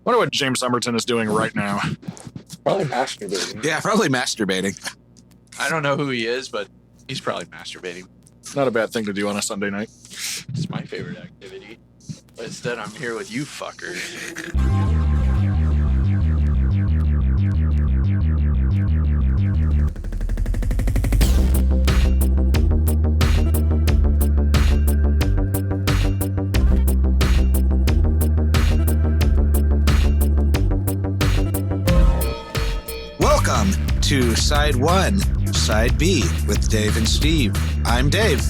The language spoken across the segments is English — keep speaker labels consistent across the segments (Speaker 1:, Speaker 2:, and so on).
Speaker 1: Wonder what James Somerton is doing right now.
Speaker 2: Probably masturbating.
Speaker 3: Yeah, probably masturbating.
Speaker 4: I don't know who he is, but he's probably masturbating.
Speaker 1: Not a bad thing to do on a Sunday night.
Speaker 4: It's my favorite activity. But instead, I'm here with you fuckers.
Speaker 3: Welcome to Side 1, Side B with Dave and Steve. I'm Dave.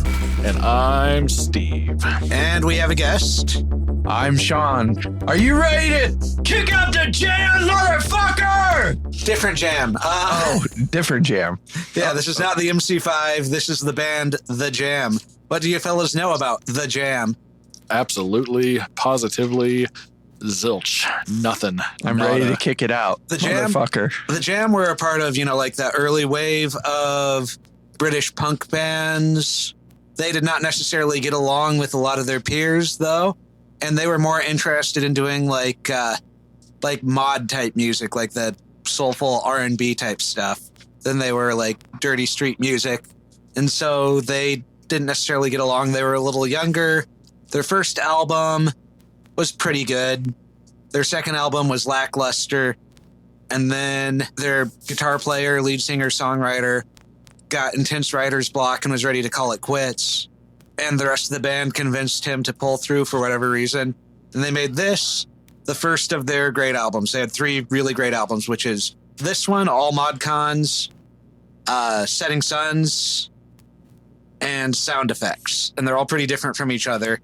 Speaker 1: And I'm Steve.
Speaker 3: And we have a guest.
Speaker 4: I'm Sean. Are you ready to kick out the jam, motherfucker?
Speaker 3: Different jam.
Speaker 4: Different jam.
Speaker 3: Yeah, this is not the MC5. This is the band The Jam. What do you fellas know about The Jam?
Speaker 1: Absolutely, positively, zilch. Nothing.
Speaker 4: I'm ready to kick it out.
Speaker 3: The Jam,
Speaker 4: motherfucker.
Speaker 3: The Jam were a part of, like that early wave of British punk bands. They did not necessarily get along with a lot of their peers, though. And they were more interested in doing like mod type music, like the soulful R&B type stuff, than they were like dirty street music. And so they didn't necessarily get along. They were a little younger. Their first album was pretty good. Their second album was lackluster. And then their guitar player, lead singer, songwriter got intense writer's block and was ready to call it quits. And the rest of the band convinced him to pull through for whatever reason. And they made this the first of their great albums. They had 3 really great albums, which is this one, All Mod Cons, Setting Suns, and Sound Effects. And they're all pretty different from each other.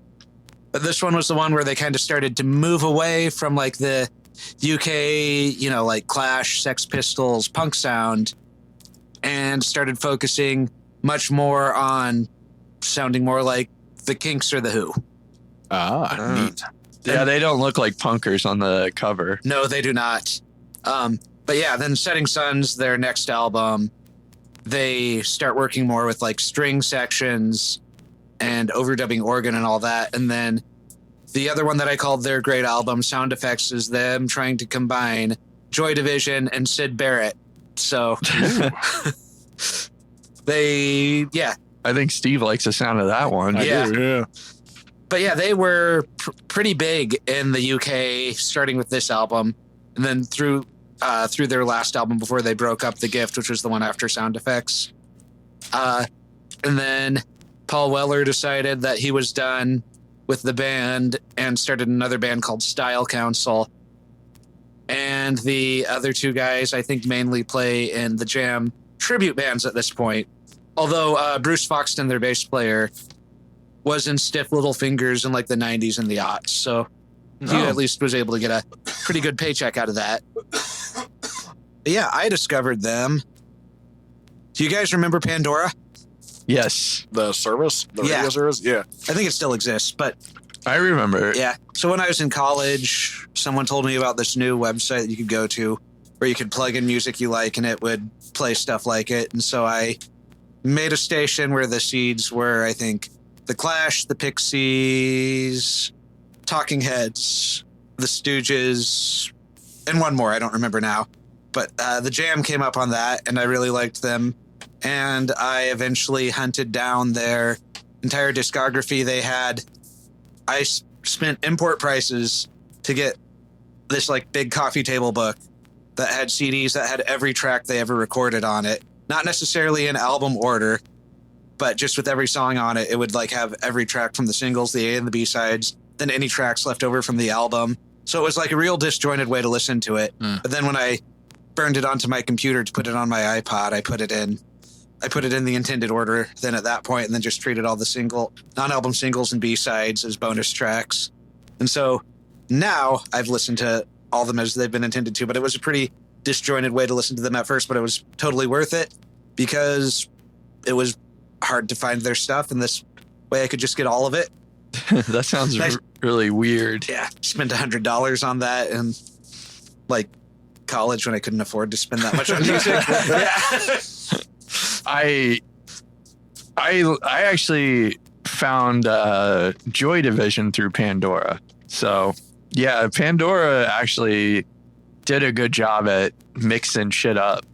Speaker 3: But this one was the one where they kind of started to move away from like the UK, like Clash, Sex Pistols, punk sound, and started focusing much more on sounding more like the Kinks or the Who.
Speaker 1: Neat.
Speaker 4: Yeah, they don't look like punkers on the cover.
Speaker 3: No, they do not. But yeah, then Setting Suns, their next album, they start working more with like string sections and overdubbing organ and all that. And then the other one that I called their great album, Sound Effects, is them trying to combine Joy Division and Syd Barrett. So
Speaker 4: I think Steve likes the sound of that one.
Speaker 1: Yeah.
Speaker 3: But yeah, they were pretty big in the UK, starting with this album, and then through their last album before they broke up, The Gift, which was the one after Sound Effects. And then Paul Weller decided that he was done with the band and started another band called Style Council. And the other 2 guys, I think, mainly play in the Jam tribute bands at this point. Although Bruce Foxton, their bass player, was in Stiff Little Fingers in like the 90s and the aughts. So he at least was able to get a pretty good paycheck out of that. But yeah, I discovered them. Do you guys remember Pandora?
Speaker 4: Yes.
Speaker 1: The service? The radio service? Yeah.
Speaker 3: I think it still exists, but...
Speaker 4: I remember.
Speaker 3: Yeah. So when I was in college, someone told me about this new website that you could go to where you could plug in music you like and it would play stuff like it. And so I made a station where the seeds were, I think, The Clash, The Pixies, Talking Heads, The Stooges, and one more. I don't remember now. But The Jam came up on that, and I really liked them. And I eventually hunted down their entire discography. They had... I spent import prices to get this like big coffee table book that had CDs that had every track they ever recorded on it. Not necessarily in album order, but just with every song on it, it would like have every track from the singles, the A and the B sides, then any tracks left over from the album. So it was like a real disjointed way to listen to it. But then when I burned it onto my computer to put it on my iPod, I put it in the intended order then at that point, and then just treated all the non-album singles and B-sides as bonus tracks. And so now I've listened to all of them as they've been intended to, but it was a pretty disjointed way to listen to them at first, but it was totally worth it because it was hard to find their stuff, and this way I could just get all of it.
Speaker 4: That sounds really weird.
Speaker 3: Yeah, spent $100 on that in like college when I couldn't afford to spend that much on music.
Speaker 4: I actually found Joy Division through Pandora. So Yeah, Pandora actually did a good job at mixing shit up.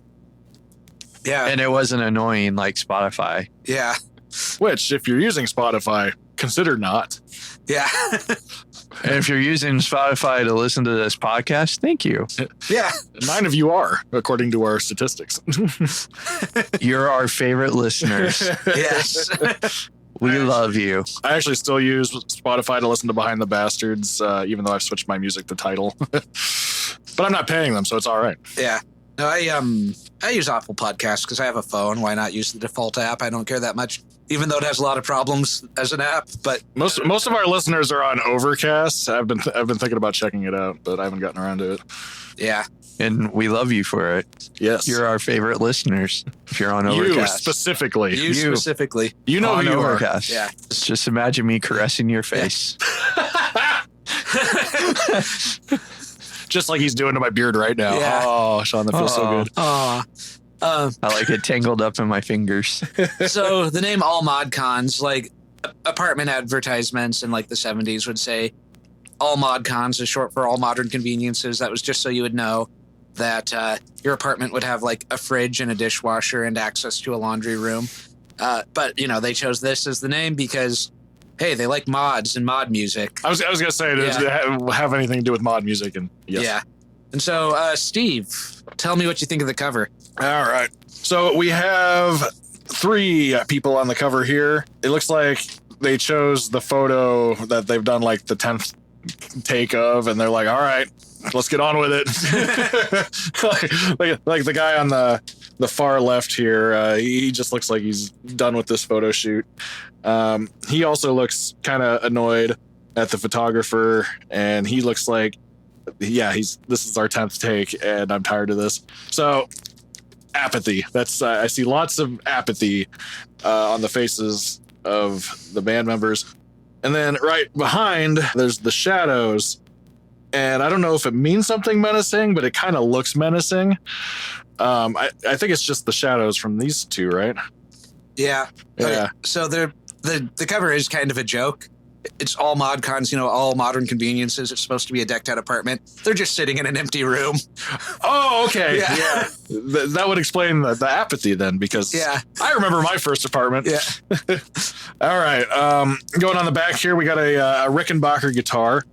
Speaker 3: Yeah.
Speaker 4: And it wasn't annoying like Spotify.
Speaker 3: Yeah.
Speaker 1: Which, if you're using Spotify, consider not.
Speaker 3: Yeah.
Speaker 4: And if you're using Spotify to listen to this podcast, thank you.
Speaker 3: Yeah.
Speaker 1: 9 of you are, according to our statistics.
Speaker 4: You're our favorite listeners.
Speaker 3: Yes.
Speaker 4: We love you.
Speaker 1: I actually still use Spotify to listen to Behind the Bastards, even though I've switched my music to Tidal. But I'm not paying them, so it's all right.
Speaker 3: Yeah. No, I use Apple Podcasts because I have a phone. Why not use the default app? I don't care that much, even though it has a lot of problems as an app. But
Speaker 1: Most of our listeners are on Overcast. I've been thinking about checking it out, but I haven't gotten around to it.
Speaker 3: yeah.
Speaker 4: And we love you for it.
Speaker 1: Yes,
Speaker 4: You're our favorite listeners if you're on
Speaker 1: you
Speaker 4: Overcast.
Speaker 1: specifically.
Speaker 3: You specifically.
Speaker 1: You know
Speaker 4: on
Speaker 1: who you are.
Speaker 4: Overcast.
Speaker 3: Yeah.
Speaker 4: Just imagine me caressing your face.
Speaker 1: Just like he's doing to my beard right now.
Speaker 3: Yeah.
Speaker 1: Oh, Sean, that feels so good.
Speaker 3: Aw.
Speaker 4: I like it tangled up in my fingers.
Speaker 3: So the name All Mod Cons, like apartment advertisements in like the 70s would say All Mod Cons is short for All Modern Conveniences. That was just so you would know that your apartment would have like a fridge and a dishwasher and access to a laundry room. But, you know, they chose this as the name because, hey, they like mods and mod music.
Speaker 1: I was gonna say, does it have anything to do with mod music? And yes.
Speaker 3: Yeah. And so, Steve, tell me what you think of the cover.
Speaker 1: All right. So we have 3 people on the cover here. It looks like they chose the photo that they've done like the 10th take of, and they're like, all right, let's get on with it. like the guy on the far left here, he just looks like he's done with this photo shoot. He also looks kind of annoyed at the photographer, and he looks like, this is our 10th take, and I'm tired of this. So apathy. That's I see lots of apathy on the faces of the band members. And then right behind, there's the shadows. And I don't know if it means something menacing, but it kind of looks menacing. I think it's just the shadows from these 2, right?
Speaker 3: Yeah.
Speaker 1: Yeah.
Speaker 3: Okay. So the cover is kind of a joke. It's all mod cons, you know, all modern conveniences. It's supposed to be a decked out apartment. They're just sitting in an empty room.
Speaker 1: Oh, okay.
Speaker 3: Yeah.
Speaker 1: That would explain the apathy then, because I remember my first apartment.
Speaker 3: Yeah.
Speaker 1: All right. Going on the back here, we got a Rickenbacker guitar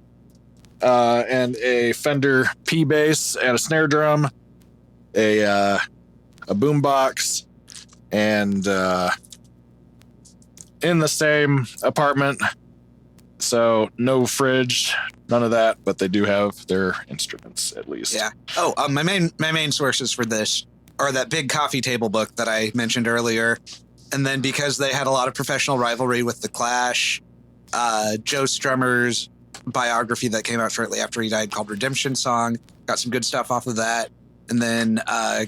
Speaker 1: and a Fender P bass and a snare drum, a boombox, and in the same apartment. So no fridge, none of that, but they do have their instruments at least.
Speaker 3: Yeah. Oh, my main sources for this are that big coffee table book that I mentioned earlier, and then because they had a lot of professional rivalry with the Clash, Joe Strummer's biography that came out shortly after he died called Redemption Song, got some good stuff off of that. And then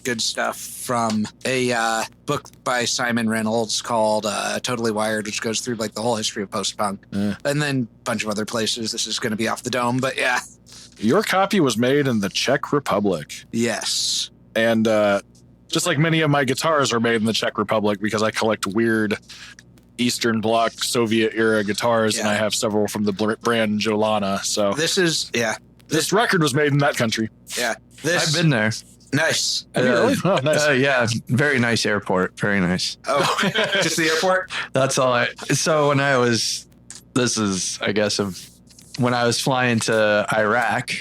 Speaker 3: good stuff from a book by Simon Reynolds called Totally Wired, which goes through like the whole history of post-punk. And then a bunch of other places. This is going to be off the dome, but yeah.
Speaker 1: Your copy was made in the Czech Republic.
Speaker 3: Yes.
Speaker 1: And just like many of my guitars are made in the Czech Republic because I collect weird Eastern Bloc Soviet era guitars, and I have several from the brand Jolana. So this record was made in that country.
Speaker 3: Yeah.
Speaker 4: I've been there.
Speaker 3: Nice.
Speaker 1: Really? Oh, nice.
Speaker 4: Yeah, very nice airport. Very nice.
Speaker 3: Oh, just the airport?
Speaker 4: That's all so when I was, when I was flying to Iraq,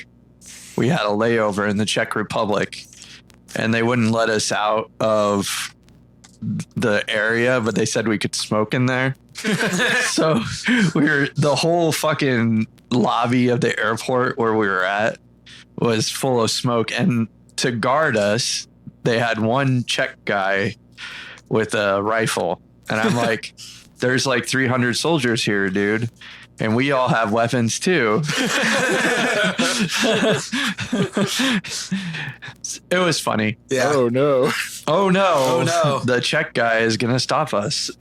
Speaker 4: we had a layover in the Czech Republic, and they wouldn't let us out of the area, but they said we could smoke in there. So the whole fucking lobby of the airport where we were at was full of smoke, and to guard us, they had one Czech guy with a rifle, and I'm like, there's like 300 soldiers here, dude, and we all have weapons too. It was funny.
Speaker 3: Yeah.
Speaker 1: Oh no.
Speaker 4: Oh no.
Speaker 3: Oh no.
Speaker 4: The Czech guy is gonna stop us.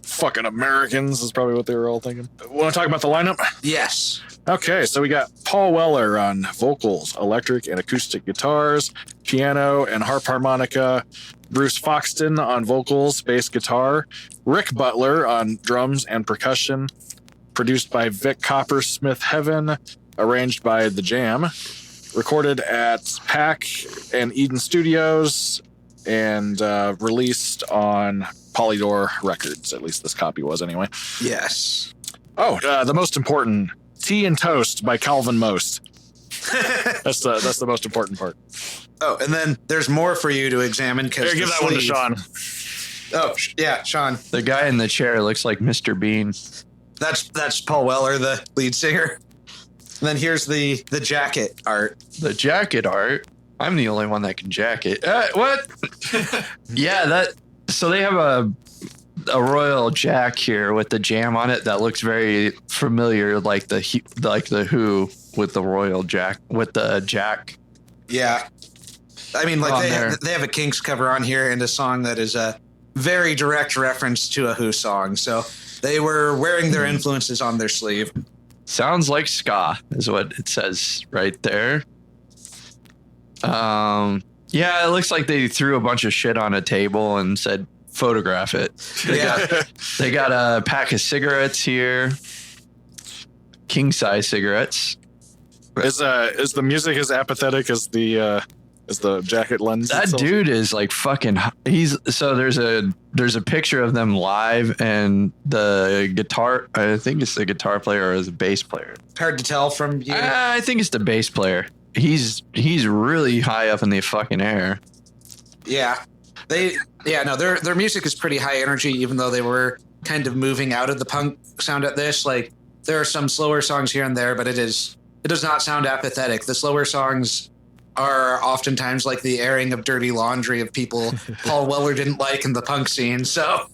Speaker 1: Fucking Americans is probably what they were all thinking. Want to talk about the lineup?
Speaker 3: Yes.
Speaker 1: Okay, so we got Paul Weller on vocals, electric and acoustic guitars, piano and harp harmonica, Bruce Foxton on vocals, bass guitar, Rick Butler on drums and percussion, produced by Vic Coppersmith Heaven, arranged by The Jam, recorded at Pack and Eden Studios, and released on Polydor Records. At least this copy was, anyway.
Speaker 3: Yes.
Speaker 1: Oh, the most important, Tea and Toast by Calvin Most. That's the most important part.
Speaker 3: Oh, and then there's more for you to examine.
Speaker 1: Here, give that one to Sean.
Speaker 3: Oh, yeah, Sean.
Speaker 4: The guy in the chair looks like Mr. Bean.
Speaker 3: That's Paul Weller, the lead singer. And then here's the jacket art.
Speaker 4: The jacket art? I'm the only one that can jacket. What? Yeah, so they have a Royal Jack here with the Jam on it that looks very familiar, like the Who with the Royal Jack with the Jack.
Speaker 3: Yeah, I mean, like they have a Kinks cover on here and a song that is a very direct reference to a Who song. So they were wearing their influences on their sleeve.
Speaker 4: Sounds like ska is what it says right there. Yeah, it looks like they threw a bunch of shit on a table and said, photograph it. They got a pack of cigarettes here. King size cigarettes.
Speaker 1: Is the music as apathetic as the jacket lens?
Speaker 4: That
Speaker 1: itself?
Speaker 4: dude is like fucking. There's a picture of them live, and the guitar. I think it's the guitar player or the bass player.
Speaker 3: Hard to tell from you.
Speaker 4: I think it's the bass player. He's really high up in the fucking air.
Speaker 3: Yeah. Their music is pretty high energy, even though they were kind of moving out of the punk sound at this. Like, there are some slower songs here and there, but it does not sound apathetic. The slower songs are oftentimes like the airing of dirty laundry of people Paul Weller didn't like in the punk scene. So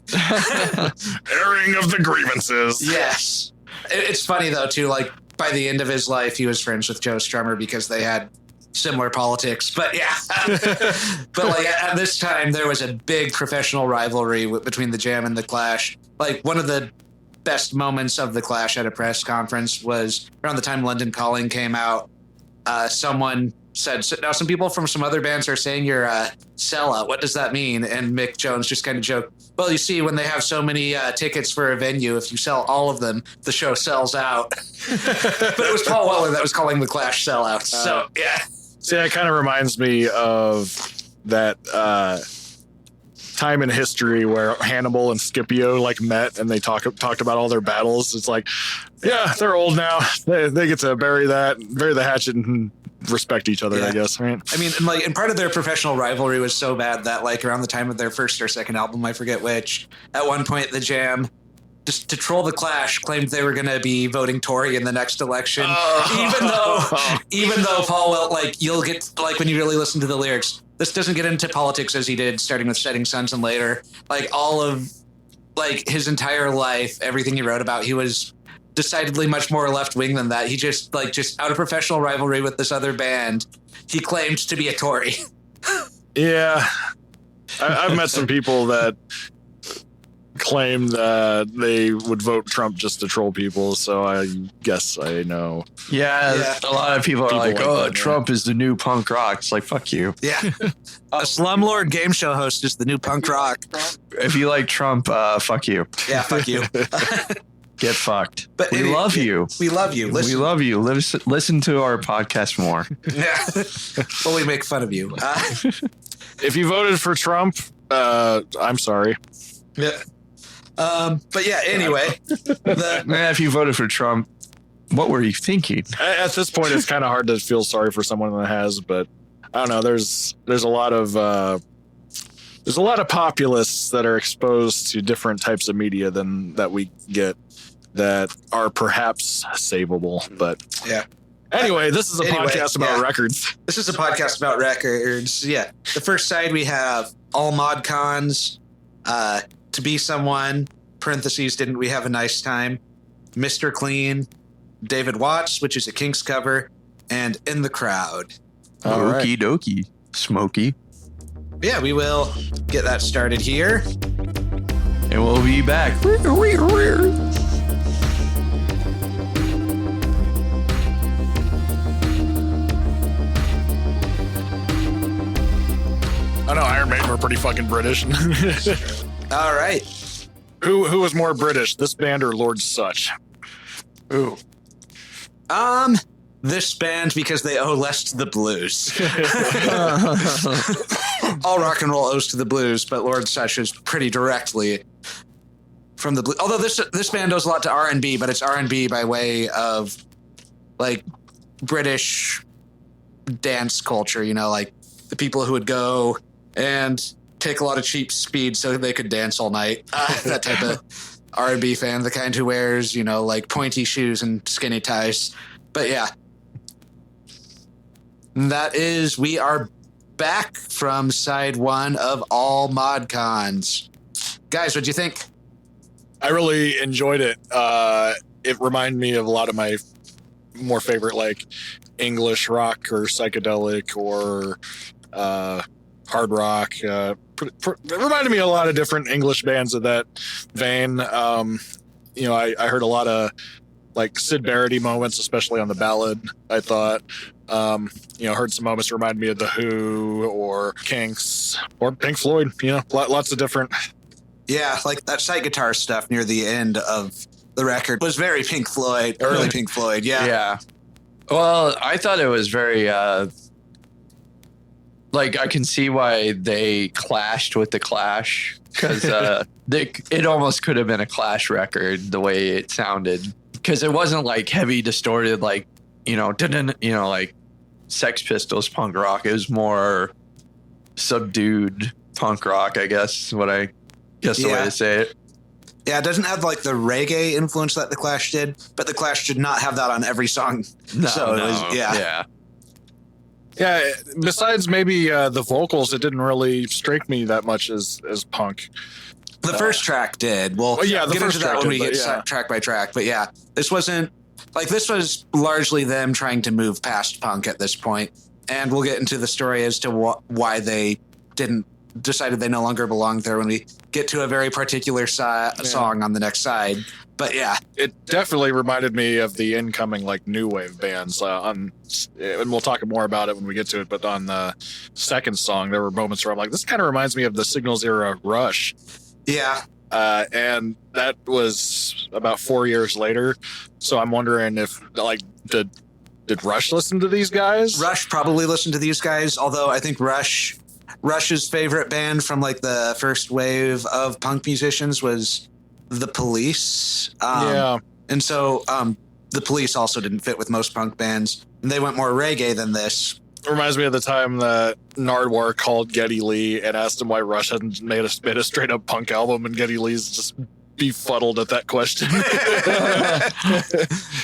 Speaker 1: airing of the grievances.
Speaker 3: Yes. It's funny though too, like by the end of his life he was friends with Joe Strummer because they had similar politics. But yeah. But like at this time there was a big professional rivalry between the Jam and the Clash. Like one of the best moments of the Clash at a press conference was around the time London Calling came out. Someone said, now some people from some other bands are saying you're a sellout. What does that mean? And Mick Jones just kind of joked, well, you see, when they have so many tickets for a venue, if you sell all of them, the show sells out. But it was Paul Weller that was calling the Clash sellouts. So, yeah.
Speaker 1: See, that kind of reminds me of that time in history where Hannibal and Scipio like met and they talked about all their battles. It's like, yeah, they're old now. They get to bury the hatchet and respect each other, I guess, right?
Speaker 3: I mean, and part of their professional rivalry was so bad that like around the time of their first or second album, I forget which, at one point the Jam, just to troll the Clash, claimed they were going to be voting Tory in the next election. Even though Paul, well, like you'll get like when you really listen to the lyrics, this doesn't get into politics as he did starting with Setting Suns and later. Like all of like his entire life, everything he wrote about, he was decidedly much more left-wing than that. He just out of professional rivalry with this other band, he claimed to be a Tory.
Speaker 1: Yeah. I've met some people that claim that they would vote Trump just to troll people, so I guess I know.
Speaker 4: Yeah. A lot of people are like, oh, Trump is the new punk rock. It's like, fuck you.
Speaker 3: Yeah. A slumlord game show host is the new punk rock.
Speaker 4: If you like Trump, fuck you.
Speaker 3: Yeah, fuck you.
Speaker 4: Get fucked.
Speaker 3: But
Speaker 4: we love you.
Speaker 3: We love you.
Speaker 4: We love you. Listen to our podcast more.
Speaker 3: Yeah. Well, we make fun of you.
Speaker 1: If you voted for Trump, I'm sorry.
Speaker 3: Yeah. But yeah, anyway.
Speaker 4: If you voted for Trump, what were you thinking?
Speaker 1: At this point, it's kind of hard to feel sorry for someone that has, but I don't know. There's a lot of populists that are exposed to different types of media than that we get that are perhaps savable. But
Speaker 3: yeah.
Speaker 1: Anyway, this is a podcast about records.
Speaker 3: This is a podcast about records. Yeah. The first side we have all mod cons, To Be Someone, parentheses, Didn't We Have a Nice Time, Mr. Clean, David Watts, which is a Kinks cover, and In the Crowd.
Speaker 4: Okie dokie. Smokey.
Speaker 3: Yeah, we will get that started here.
Speaker 4: And we'll be back.
Speaker 1: I know Iron Maiden were pretty fucking British.
Speaker 3: All right.
Speaker 1: Who was more British, this band or Lord Such?
Speaker 3: Ooh. The this band because they owe less to the blues. All rock and roll owes to the blues, but Lord Such is pretty directly from the blues. Although this band owes a lot to R&B, but it's R&B by way of like British dance culture, you know, like the people who would go and take a lot of cheap speed so they could dance all night. That type of R&B fan, the kind who wears, you know, like pointy shoes and skinny ties. But yeah, we are back from side one of all mod cons. Guys, what'd you think?
Speaker 1: I really enjoyed it. It reminded me of a lot of my more favorite, like English rock or psychedelic or hard rock. It reminded me of a lot of different English bands of that vein. You know, I heard a lot of like Sid Barrett moments, especially on the ballad, I thought. You know, heard some moments remind me of The Who or Kinks or Pink Floyd, you know, lots of different.
Speaker 3: Yeah, like that side guitar stuff near the end of the record was very Pink Floyd, early Pink Floyd,
Speaker 4: Yeah. Well, I thought it was very, like, I can see why they clashed with the Clash, because it almost could have been a Clash record the way it sounded, because it wasn't like heavy distorted, like, you know, like Sex Pistols punk rock. It was more subdued punk rock, I guess, the way to say it.
Speaker 3: Yeah, it doesn't have like the reggae influence that the Clash did, but the Clash did not have that on every song.
Speaker 4: Yeah.
Speaker 1: Besides maybe the vocals, it didn't really strike me that much as punk.
Speaker 3: The first track did. We'll
Speaker 1: the
Speaker 3: get
Speaker 1: first
Speaker 3: into that
Speaker 1: track
Speaker 3: when we
Speaker 1: did,
Speaker 3: get track by track. But yeah, this was largely them trying to move past punk at this point, and we'll get into the story as to why they decided they no longer belonged there when we get to a very particular song on the next side. But yeah,
Speaker 1: it definitely reminded me of the incoming like new wave bands. And we'll talk more about it when we get to it. But on the second song, there were moments where I'm like, this kind of reminds me of the Signals era Rush.
Speaker 3: Yeah.
Speaker 1: And that was about 4 years later. So I'm wondering if like did Rush listen to these guys?
Speaker 3: Rush probably listened to these guys, although I think Rush's favorite band from like the first wave of punk musicians was The Police. And so The Police also didn't fit with most punk bands. And they went more reggae than this.
Speaker 1: It reminds me of the time that Nardwuar called Geddy Lee and asked him why Rush hadn't made a straight up punk album, and Geddy Lee's just befuddled at that question.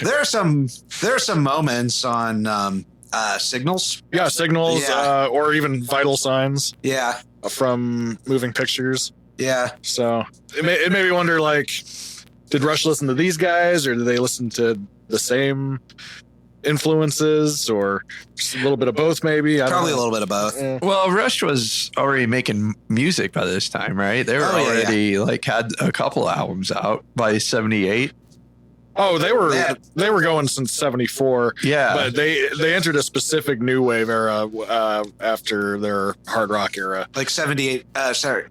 Speaker 3: There are some moments on Signals.
Speaker 1: Yeah, Signals, or even Vital Signs.
Speaker 3: Yeah.
Speaker 1: From Moving Pictures.
Speaker 3: Yeah.
Speaker 1: So it made me wonder, like, did Rush listen to these guys, or did they listen to the same influences, or just a little bit of both, maybe?
Speaker 3: Probably a little bit of both.
Speaker 1: Yeah.
Speaker 4: Well, Rush was already making music by this time, right? They were already like had a couple albums out by 78.
Speaker 1: Oh, they were going since 74.
Speaker 4: Yeah.
Speaker 1: But they entered a specific new wave era after their hard rock era.
Speaker 3: Like 78,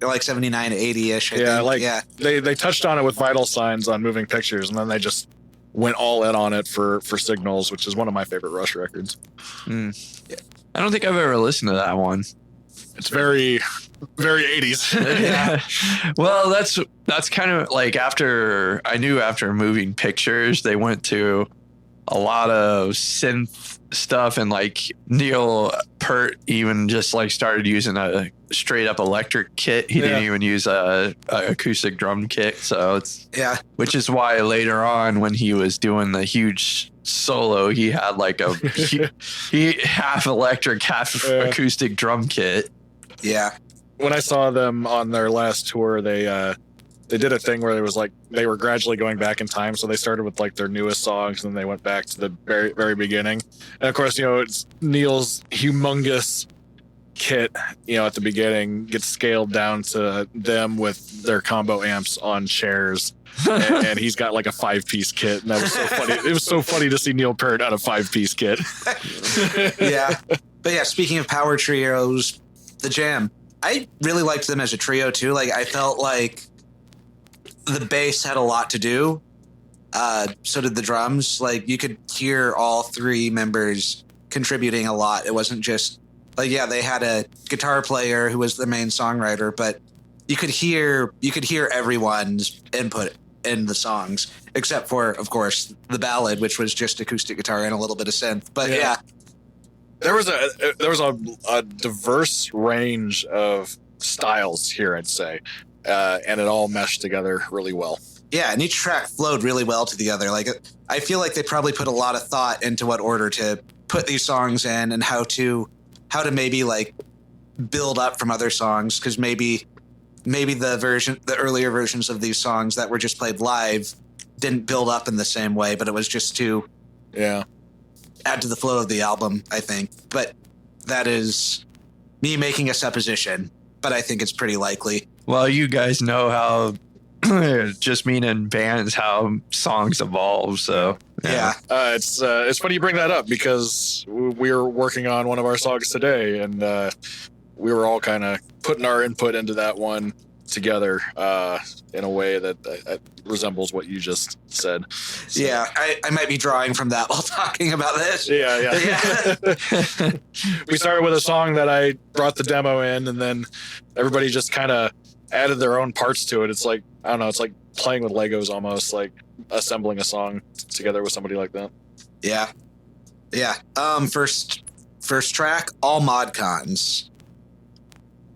Speaker 3: like 79 to 80-ish, I think.
Speaker 1: They touched on it with Vital Signs on Moving Pictures, and then they just went all in on it for Signals, which is one of my favorite Rush records.
Speaker 4: Yeah. I don't think I've ever listened to that one.
Speaker 1: It's very, very 80s.
Speaker 4: Yeah. Well, that's kind of like after Moving Pictures, they went to a lot of synth stuff, and like Neil Peart even just like started using a straight up electric kit. He didn't even use a acoustic drum kit. So which is why later on when he was doing the huge solo, he had like he half electric, half acoustic drum kit.
Speaker 3: Yeah.
Speaker 1: When I saw them on their last tour, they did a thing where it was like they were gradually going back in time. So they started with like their newest songs, and then they went back to the very, very beginning. And of course, you know, it's Neil's humongous kit, you know, at the beginning gets scaled down to them with their combo amps on chairs. and he's got like a 5-piece kit, and that was so funny. It was so funny to see Neil Peart on a 5-piece kit.
Speaker 3: Yeah. But yeah, speaking of power trios, The Jam, I really liked them as a trio too. Like, I felt like the bass had a lot to do So did the drums. Like you could hear all three members contributing a lot. It wasn't just like, yeah, they had a guitar player who was the main songwriter, but you could hear everyone's input in the songs, except for, of course, the ballad, which was just acoustic guitar and a little bit of synth. But yeah.
Speaker 1: There was a diverse range of styles here, I'd say, and it all meshed together really well.
Speaker 3: Yeah, and each track flowed really well to the other. Like, I feel like they probably put a lot of thought into what order to put these songs in and how to maybe like build up from other songs, because maybe the earlier versions of these songs that were just played live didn't build up in the same way, but it was just to add to the flow of the album, I think. But that is me making a supposition, but I think it's pretty likely.
Speaker 4: Well, you guys know how just mean in bands how songs evolve, so
Speaker 3: Yeah.
Speaker 1: It's funny you bring that up, because we were working on one of our songs today, and we were all kind of putting our input into that one together in a way that resembles what you just said. So.
Speaker 3: Yeah, I might be drawing from that while talking about this.
Speaker 1: Yeah. We started with a song that I brought the demo in, and then everybody just kind of added their own parts to it. It's like, I don't know, it's like playing with Legos almost, like assembling a song together with somebody like that.
Speaker 3: Yeah. First track, All Mod Cons.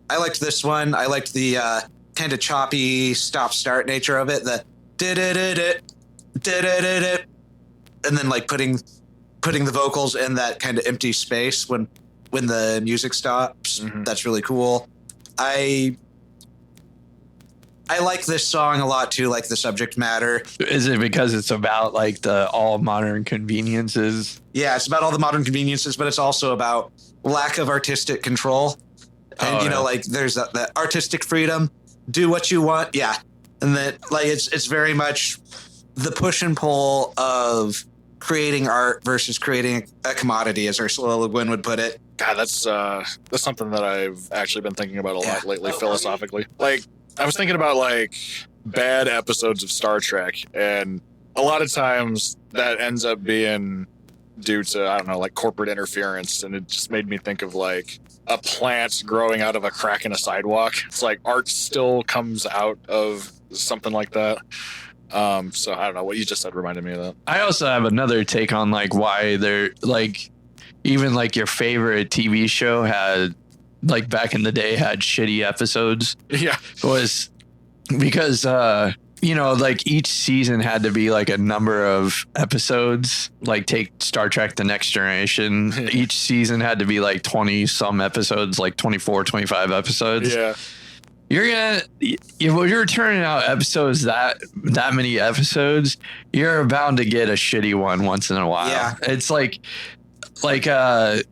Speaker 3: I liked this one. I liked the kind of choppy stop-start nature of it. The and then like putting the vocals in that kind of empty space when the music stops. Mm-hmm. That's really cool. I like this song a lot too, like the subject matter.
Speaker 4: Is it because it's about like the all modern conveniences?
Speaker 3: Yeah, it's about all the modern conveniences, but it's also about lack of artistic control. And like there's that artistic freedom, do what you want. Yeah. And that like it's very much the push and pull of creating art versus creating a commodity, as Ursula Le Guin would put it.
Speaker 1: God, that's something that I've actually been thinking about a lot lately, philosophically. Like, I was thinking about like bad episodes of Star Trek, and a lot of times that ends up being due to, I don't know, like corporate interference. And it just made me think of like a plant growing out of a crack in a sidewalk. It's like art still comes out of something like that. So I don't know, what you just said reminded me of that.
Speaker 4: I also have another take on like why they're like, even like your favorite TV show had, like back in the day, had shitty episodes.
Speaker 1: Yeah.
Speaker 4: Was because, like each season had to be like a number of episodes. Like take Star Trek The Next Generation. Each season had to be like 20 some episodes, like 24, 25 episodes.
Speaker 1: Yeah.
Speaker 4: You're turning out episodes that many episodes, you're bound to get a shitty one once in a while.
Speaker 3: Yeah.
Speaker 4: It's like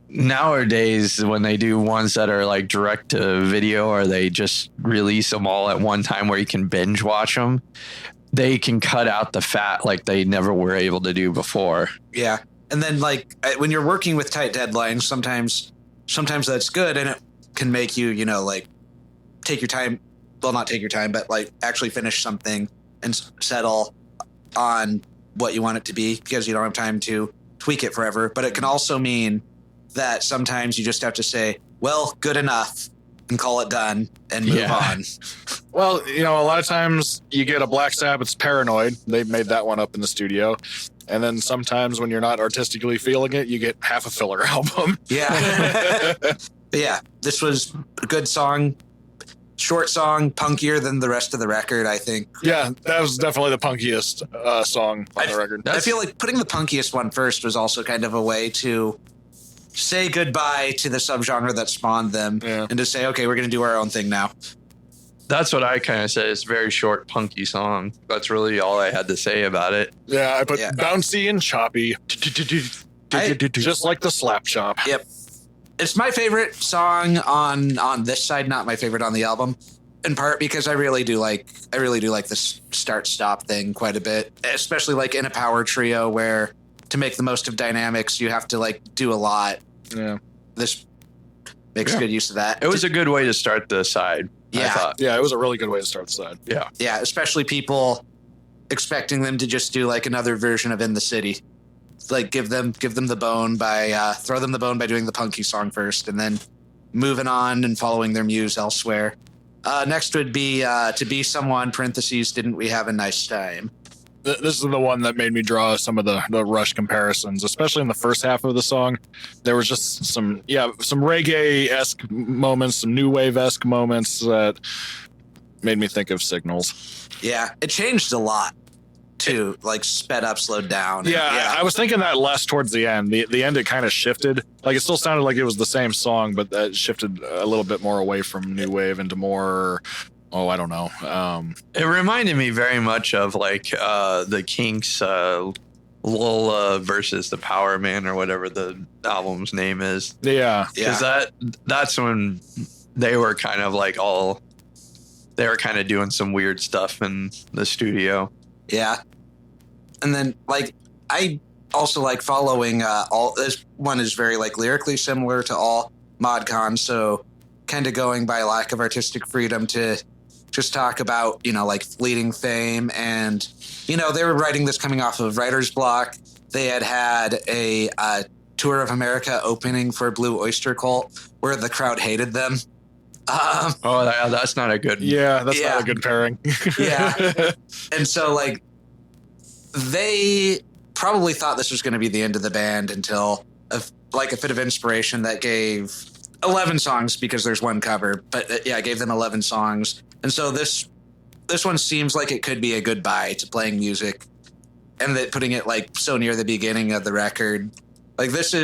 Speaker 4: nowadays when they do ones that are like direct to video, or they just release them all at one time where you can binge watch them, they can cut out the fat like they never were able to do before.
Speaker 3: Yeah. And then like when you're working with tight deadlines, sometimes that's good, and it can make you, like take your time. Well, not take your time, but like actually finish something and settle on what you want it to be, because you don't have time to tweak it forever. But it can also mean that sometimes you just have to say, well, good enough, and call it done and move on.
Speaker 1: Well, a lot of times you get a Black Sabbath's Paranoid. They made that one up in the studio. And then sometimes when you're not artistically feeling it, you get half a filler album.
Speaker 3: Yeah. But yeah, this was a good song. Short song, punkier than the rest of the record, I think.
Speaker 1: Yeah, that was definitely the punkiest song on the record.
Speaker 3: I feel like putting the punkiest one first was also kind of a way to say goodbye to the subgenre that spawned them, and to say, okay, we're going to do our own thing now.
Speaker 4: That's what I kind of said. It's a very short, punky song. That's really all I had to say about it.
Speaker 1: Yeah, I put bouncy and choppy. Just like the slap chop.
Speaker 3: Yep. It's my favorite song on this side, not my favorite on the album, in part because I really do like this start-stop thing quite a bit, especially like in a power trio where to make the most of dynamics, you have to like do a lot.
Speaker 1: Yeah.
Speaker 3: This makes good use of that.
Speaker 4: It was a good way to start the side.
Speaker 3: Yeah.
Speaker 4: I thought.
Speaker 1: Yeah, it was a really good way to start the side.
Speaker 4: Yeah.
Speaker 3: Yeah, especially people expecting them to just do like another version of In the City. Like give them the bone by throw them the bone by doing the punky song first, and then moving on and following their muse elsewhere. Next would be To Be Someone, parentheses, Didn't We Have a Nice Time?
Speaker 1: This is the one that made me draw some of the Rush comparisons, especially in the first half of the song. There was just some reggae-esque moments, some new wave-esque moments that made me think of Signals.
Speaker 3: Yeah, it changed a lot too, like sped up, slowed down.
Speaker 1: I was thinking that less towards the end. The end, it kind of shifted. Like, it still sounded like it was the same song, but that shifted a little bit more away from new wave into more... Oh, I don't know.
Speaker 4: It reminded me very much of like the Kinks' Lola versus the Power Man or whatever the album's name is.
Speaker 1: Yeah.
Speaker 4: Because that's when they were kind of like they were kind of doing some weird stuff in the studio.
Speaker 3: Yeah. And then like I also like following all this one is very like lyrically similar to all ModCon, so kind of going by lack of artistic freedom to just talk about, like fleeting fame. And, they were writing this coming off of writer's block. They had a tour of America opening for Blue Oyster Cult where the crowd hated them.
Speaker 4: That's not a good...
Speaker 1: Yeah, that's not a good pairing.
Speaker 3: Yeah. And so, like, they probably thought this was going to be the end of the band until, a fit of inspiration that gave 11 songs, because there's one cover. But, I gave them 11 songs. And so this one seems like it could be a goodbye to playing music, and that putting it like so near the beginning of the record. Like this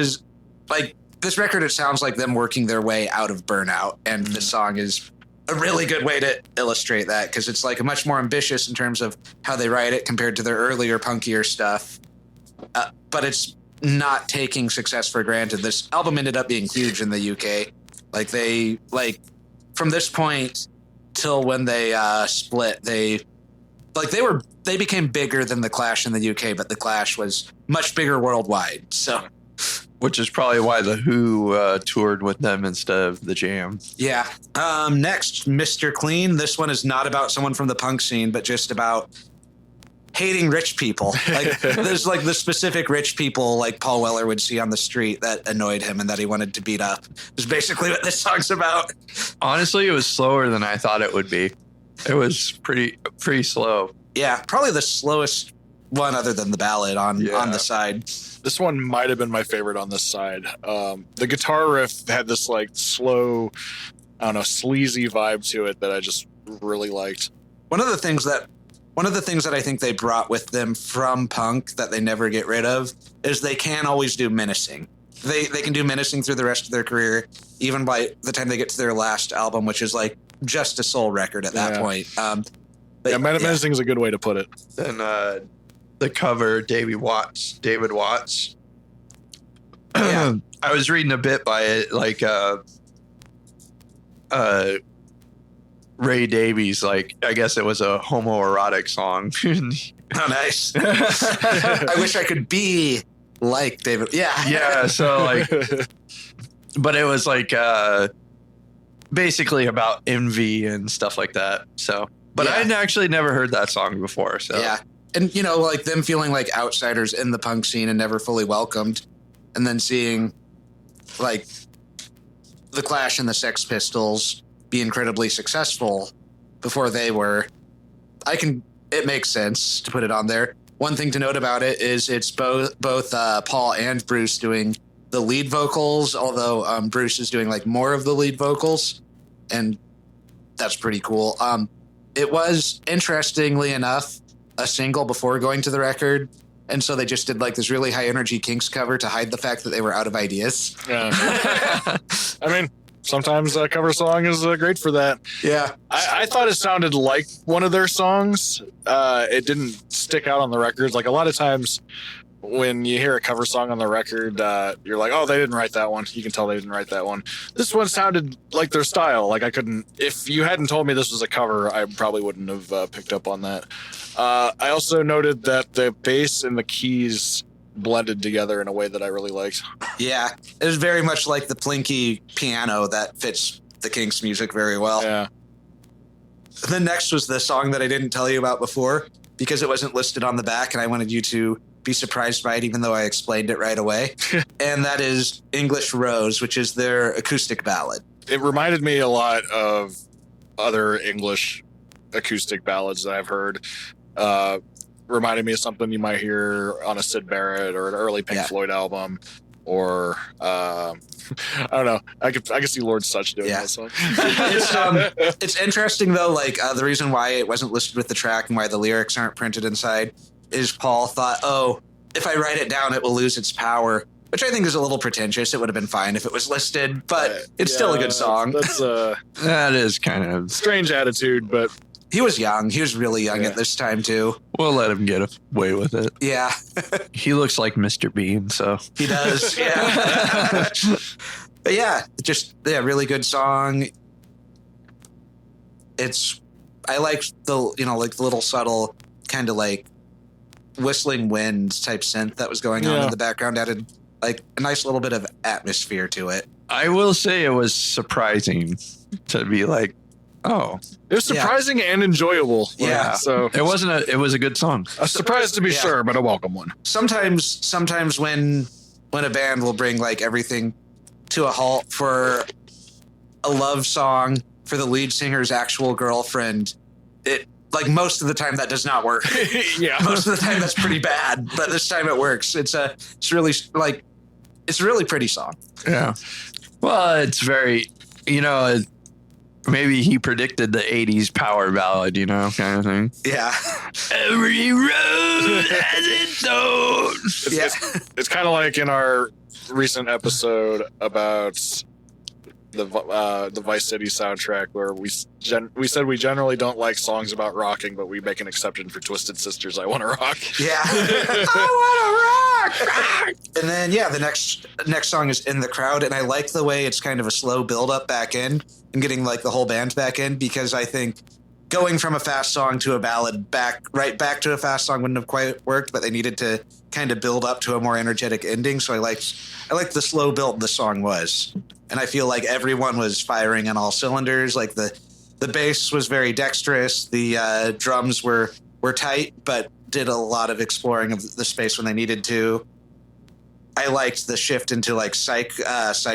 Speaker 3: record, it sounds like them working their way out of burnout, and this song is a really good way to illustrate that, because it's like much more ambitious in terms of how they write it compared to their earlier punkier stuff. But it's not taking success for granted. This album ended up being huge in the UK. From this point till when they split, they became bigger than the Clash in the UK, but the Clash was much bigger worldwide. So,
Speaker 4: which is probably why the Who toured with them instead of the Jam.
Speaker 3: Yeah. Next, Mr. Clean. This one is not about someone from the punk scene, but just about hating rich people. Like there's like the specific rich people like Paul Weller would see on the street that annoyed him and that he wanted to beat up. Is basically what this song's about.
Speaker 4: Honestly, it was slower than I thought it would be. It was pretty slow.
Speaker 3: Yeah, probably the slowest one other than the ballad on the side.
Speaker 1: This one might have been my favorite on this side. The guitar riff had this like slow, I don't know, sleazy vibe to it that I just really liked.
Speaker 3: One of the things that I think they brought with them from punk that they never get rid of is they can always do menacing. They can do menacing through the rest of their career, even by the time they get to their last album, which is like just a soul record at that point.
Speaker 1: Menacing is a good way to put it.
Speaker 4: Then the cover, David Watts.
Speaker 3: Yeah.
Speaker 4: I was reading a bit by it, like Ray Davies, like I guess it was a homoerotic song.
Speaker 3: Oh, nice. I wish I could be like David.
Speaker 4: Yeah. So like, but it was like basically about envy and stuff like that. So, but I'd actually never heard that song before. So
Speaker 3: yeah, and like them feeling like outsiders in the punk scene and never fully welcomed, and then seeing like the Clash and the Sex Pistols be incredibly successful before they were. It makes sense to put it on there. One thing to note about it is it's both Paul and Bruce doing the lead vocals, although Bruce is doing like more of the lead vocals, and that's pretty cool. It was, interestingly enough, a single before going to the record, and so they just did like this really high energy Kinks cover to hide the fact that they were out of ideas.
Speaker 1: Yeah. I mean, sometimes a cover song is great for that.
Speaker 3: Yeah.
Speaker 1: I thought it sounded like one of their songs. It didn't stick out on the records. Like a lot of times when you hear a cover song on the record, you're like, oh, they didn't write that one. You can tell they didn't write that one. This one sounded like their style. Like if you hadn't told me this was a cover, I probably wouldn't have picked up on that. I also noted that the bass and the keys blended together in a way that I really liked.
Speaker 3: Yeah, it was very much like the plinky piano that fits the Kinks music very well.
Speaker 1: Yeah.
Speaker 3: The next was the song that I didn't tell you about before, because it wasn't listed on the back, and I wanted you to be surprised by it, even though I explained it right away. And that is English Rose, which is their acoustic ballad.
Speaker 1: It reminded me a lot of other English acoustic ballads that I've heard. Reminded me of something you might hear on a Syd Barrett or an early Pink Floyd album, or I don't know. I could see Lord Sutch doing that song.
Speaker 3: It's interesting though. Like the reason why it wasn't listed with the track and why the lyrics aren't printed inside is Paul thought, oh, if I write it down, it will lose its power. Which I think is a little pretentious. It would have been fine if it was listed, but it's still a good song.
Speaker 1: That's
Speaker 4: that is kind of
Speaker 1: strange attitude, but
Speaker 3: he was young. He was really young at this time too.
Speaker 4: We'll let him get away with it.
Speaker 3: Yeah.
Speaker 4: He looks like Mr. Bean, so
Speaker 3: he does. Yeah. But yeah, really good song. I like the like the little subtle kind of like whistling wind type synth that was going on in the background, added like a nice little bit of atmosphere to it.
Speaker 4: I will say it was surprising to be like, oh,
Speaker 1: it was surprising and enjoyable.
Speaker 3: Yeah.
Speaker 1: So
Speaker 4: it was a good song.
Speaker 1: A surprise to be sure, but a welcome one.
Speaker 3: Sometimes when a band will bring like everything to a halt for a love song for the lead singer's actual girlfriend, it like most of the time that does not work. Most of the time that's pretty bad, but this time it works. It's a really pretty song.
Speaker 4: Yeah. Well, it's very, maybe he predicted the 80s power ballad, kind of thing.
Speaker 3: Yeah.
Speaker 4: Every road has its own.
Speaker 1: It's kind of like in our recent episode about the Vice City soundtrack, where we said we generally don't like songs about rocking, but we make an exception for Twisted Sister's "I Want to Rock."
Speaker 3: Yeah, I want to rock. And then the next song is "In the Crowd," and I like the way it's kind of a slow build up back in and getting like the whole band back in, because I think going from a fast song to a ballad right back to a fast song wouldn't have quite worked, but they needed to kind of build up to a more energetic ending. So I liked the slow build the song was. And I feel like everyone was firing on all cylinders. Like the bass was very dexterous. The drums were tight, but did a lot of exploring of the space when they needed to. I liked the shift into like psych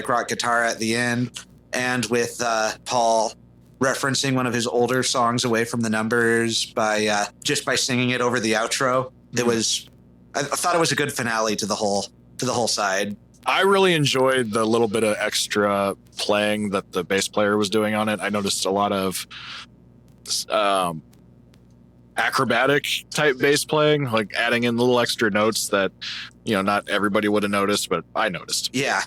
Speaker 3: rock guitar at the end, and with Paul referencing one of his older songs away from the numbers by singing it over the outro. Mm-hmm. I thought it was a good finale to the whole side.
Speaker 1: I really enjoyed the little bit of extra playing that the bass player was doing on it. I noticed a lot of acrobatic type bass playing, like adding in little extra notes that, not everybody would have noticed, but I noticed.
Speaker 3: Yeah.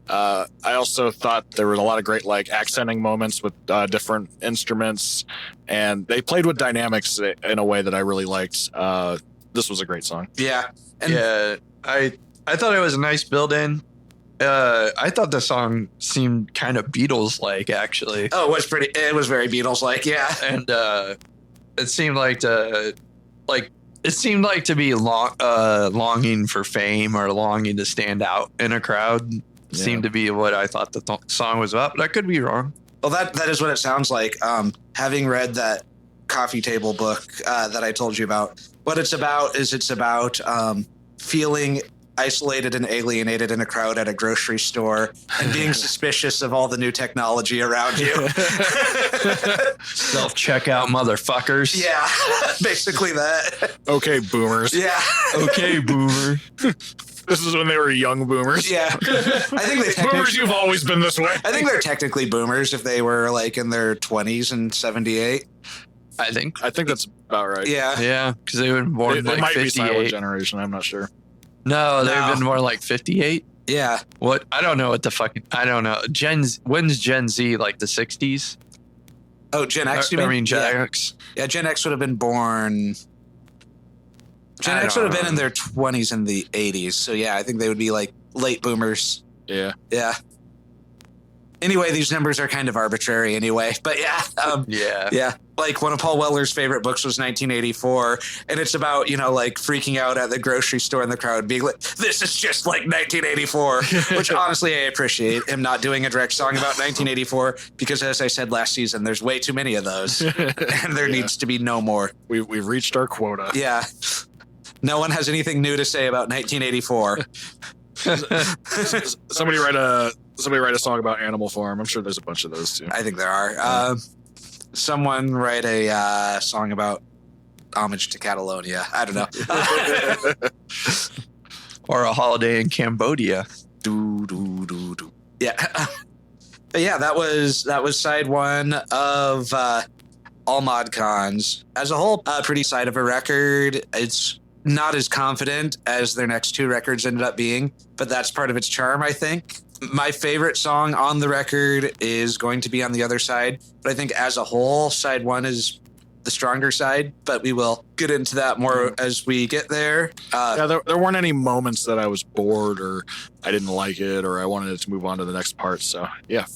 Speaker 1: I also thought there were a lot of great like accenting moments with different instruments, and they played with dynamics in a way that I really liked. This was a great song.
Speaker 3: Yeah.
Speaker 4: I thought it was a nice build-in. I thought the song seemed kind of Beatles-like, actually.
Speaker 3: Oh, it was very Beatles-like, yeah.
Speaker 4: And it seemed like to be longing for fame or longing to stand out in a crowd. Seemed to be what I thought the song was about, but I could be wrong.
Speaker 3: Well, that is what it sounds like. Having read that coffee table book that I told you about, what it's about is feeling isolated and alienated in a crowd at a grocery store and being suspicious of all the new technology around you.
Speaker 4: Self-checkout motherfuckers.
Speaker 3: Yeah, basically that.
Speaker 1: Okay, boomers.
Speaker 3: Yeah.
Speaker 4: Okay, boomer.
Speaker 1: This is when they were young boomers.
Speaker 3: Yeah. I think
Speaker 1: boomers, you've always been this way.
Speaker 3: I think they're technically boomers if they were like in their 20s in 78.
Speaker 1: I think that's about right.
Speaker 3: Yeah.
Speaker 4: Yeah, because they were born
Speaker 1: It
Speaker 4: like
Speaker 1: might
Speaker 4: 58.
Speaker 1: be silent generation. I'm not sure.
Speaker 4: No, they've been more like 58.
Speaker 3: Yeah.
Speaker 4: What? I don't know what the fucking... I don't know. When's Gen Z, like the 60s?
Speaker 3: Oh, Gen X, you mean?
Speaker 4: Gen X.
Speaker 3: Yeah, Gen X would have been born... Gen X would have been in their 20s in the 80s. So, yeah, I think they would be like late boomers.
Speaker 1: Yeah.
Speaker 3: Yeah. Anyway, these numbers are kind of arbitrary anyway. But yeah.
Speaker 4: Yeah.
Speaker 3: Yeah. Like one of Paul Weller's favorite books was 1984. And it's about, like freaking out at the grocery store in the crowd being like, this is just like 1984, which honestly, I appreciate him not doing a direct song about 1984 because as I said last season, there's way too many of those and there needs to be no more.
Speaker 1: We've reached our quota.
Speaker 3: Yeah. No one has anything new to say about 1984.
Speaker 1: Somebody write a song about Animal Farm. I'm sure there's a bunch of those too.
Speaker 3: I think there are. Someone write a song about homage to Catalonia. I don't know.
Speaker 4: Or a holiday in Cambodia.
Speaker 3: Do. Yeah. But yeah, that was side one of all mod cons. As a whole, pretty side of a record. It's not as confident as their next two records ended up being, but that's part of its charm, I think. My favorite song on the record is going to be On the Other Side, but I think as a whole, side one is the stronger side, but we will get into that more as we get there.
Speaker 1: There weren't any moments that I was bored or I didn't like it or I wanted it to move on to the next part. So yeah,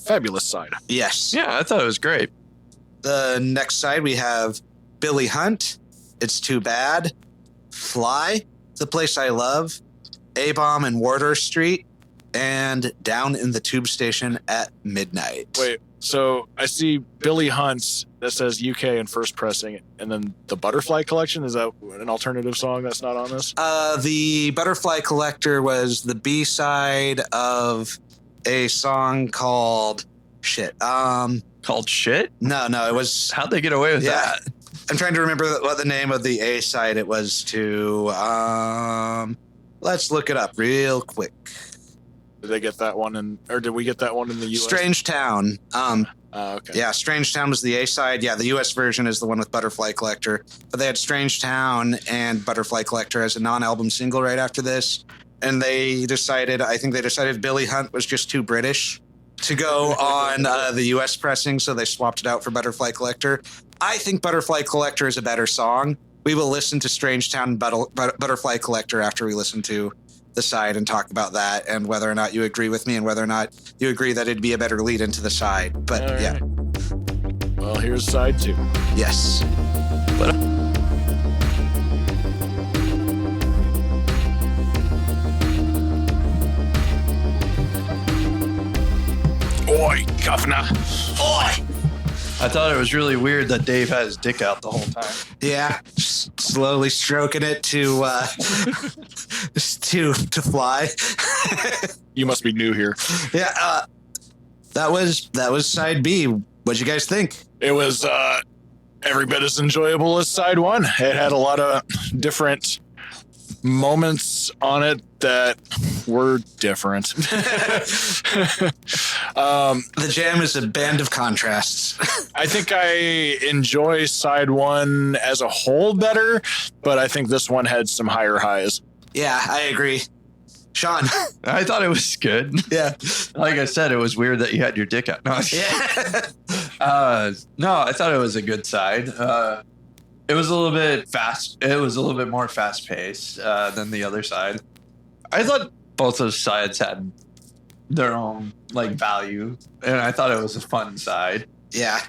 Speaker 1: fabulous side.
Speaker 3: Yes.
Speaker 4: Yeah, I thought it was great.
Speaker 3: The next side, we have Billy Hunt, It's Too Bad, Fly, The Place I Love, A-Bomb and Wardour Street, and Down in the Tube Station at Midnight.
Speaker 1: Wait, so I see Billy Hunt's that says UK in first pressing, and then the Butterfly Collection, is that an alternative song that's not on this?
Speaker 3: The Butterfly Collector was the B-side of a song called Shit.
Speaker 4: Called Shit?
Speaker 3: No, it was...
Speaker 4: How'd they get away with that?
Speaker 3: I'm trying to remember what the name of the A side it was to. Let's look it up real quick.
Speaker 1: Did they get that one or did we get that one in the US?
Speaker 3: Strange Town.
Speaker 1: Okay.
Speaker 3: Yeah, Strange Town was the A side. Yeah, the US version is the one with Butterfly Collector. But they had Strange Town and Butterfly Collector as a non-album single right after this. And I think they decided Billy Hunt was just too British to go on the US pressing, so they swapped it out for Butterfly Collector. I think Butterfly Collector is a better song. We will listen to Strange Town and Butterfly Collector after we listen to the side and talk about that and whether or not you agree with me and whether or not you agree that it'd be a better lead into the side. But
Speaker 1: All
Speaker 3: yeah.
Speaker 1: right. Well, here's side two.
Speaker 3: Yes.
Speaker 4: But
Speaker 1: Oi, governor. Oi!
Speaker 4: I thought it was really weird that Dave had his dick out the whole time.
Speaker 3: Yeah. Slowly stroking it to fly.
Speaker 1: You must be new here.
Speaker 3: Yeah. That was side B. What'd you guys think?
Speaker 1: It was every bit as enjoyable as side one. It had a lot of different moments on it that were different.
Speaker 3: The jam is a band of contrasts.
Speaker 1: I think I enjoy side one as a whole better, but I think this one had some higher highs.
Speaker 3: Yeah, I agree. Sean.
Speaker 4: I thought it was good.
Speaker 3: Yeah.
Speaker 4: Like I said, it was weird that you had your dick out. No,
Speaker 3: Yeah.
Speaker 4: no, I thought it was a good side. It was a little bit fast. It was a little bit more fast paced than the other side. I thought both those sides had their own value, and I thought it was a fun side.
Speaker 3: Yeah.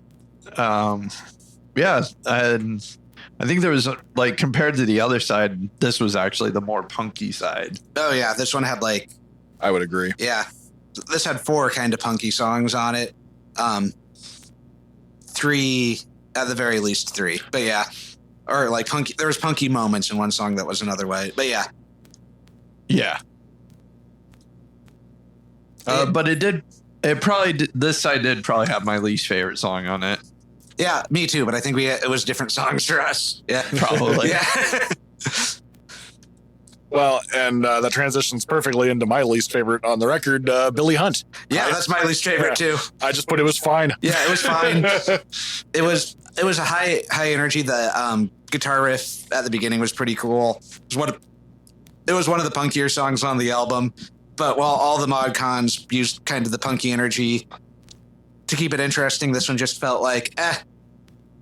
Speaker 4: Yeah, and I think there was compared to the other side, this was actually the more punky side.
Speaker 3: Oh yeah, this one had
Speaker 1: I would agree.
Speaker 3: yeah. This had 4 kind of punky songs on it. 3 at the very least 3. But yeah. Or punky, there was punky moments in one song that was another way. But yeah.
Speaker 4: Yeah. But this side did probably have my least favorite song on it.
Speaker 3: Yeah, me too, but I think it was different songs for us. Yeah.
Speaker 4: Probably.
Speaker 3: Yeah.
Speaker 1: Well, and that transitions perfectly into my least favorite on the record, Billy Hunt.
Speaker 3: Yeah, that's my least favorite too.
Speaker 1: I just put it was fine.
Speaker 3: Yeah, it was fine. It was a high energy. The guitar riff at the beginning was pretty cool. It was one of the punkier songs on the album. But while all the mod cons used kind of the punky energy to keep it interesting, this one just felt like,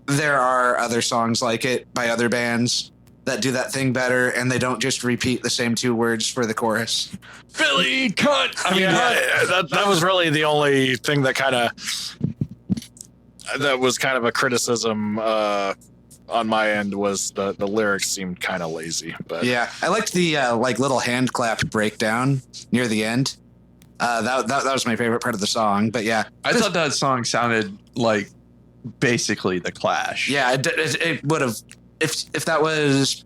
Speaker 3: there are other songs like it by other bands that do that thing better, and they don't just repeat the same 2 words for the chorus.
Speaker 4: Billy, cut. I mean,
Speaker 1: that was really the only thing that was kind of a criticism on my end, was the lyrics seemed kind of lazy. But
Speaker 3: Yeah, I liked the like little hand clap breakdown near the end. That was my favorite part of the song. But yeah,
Speaker 4: I thought that song sounded like basically the Clash.
Speaker 3: yeah, it would have if that was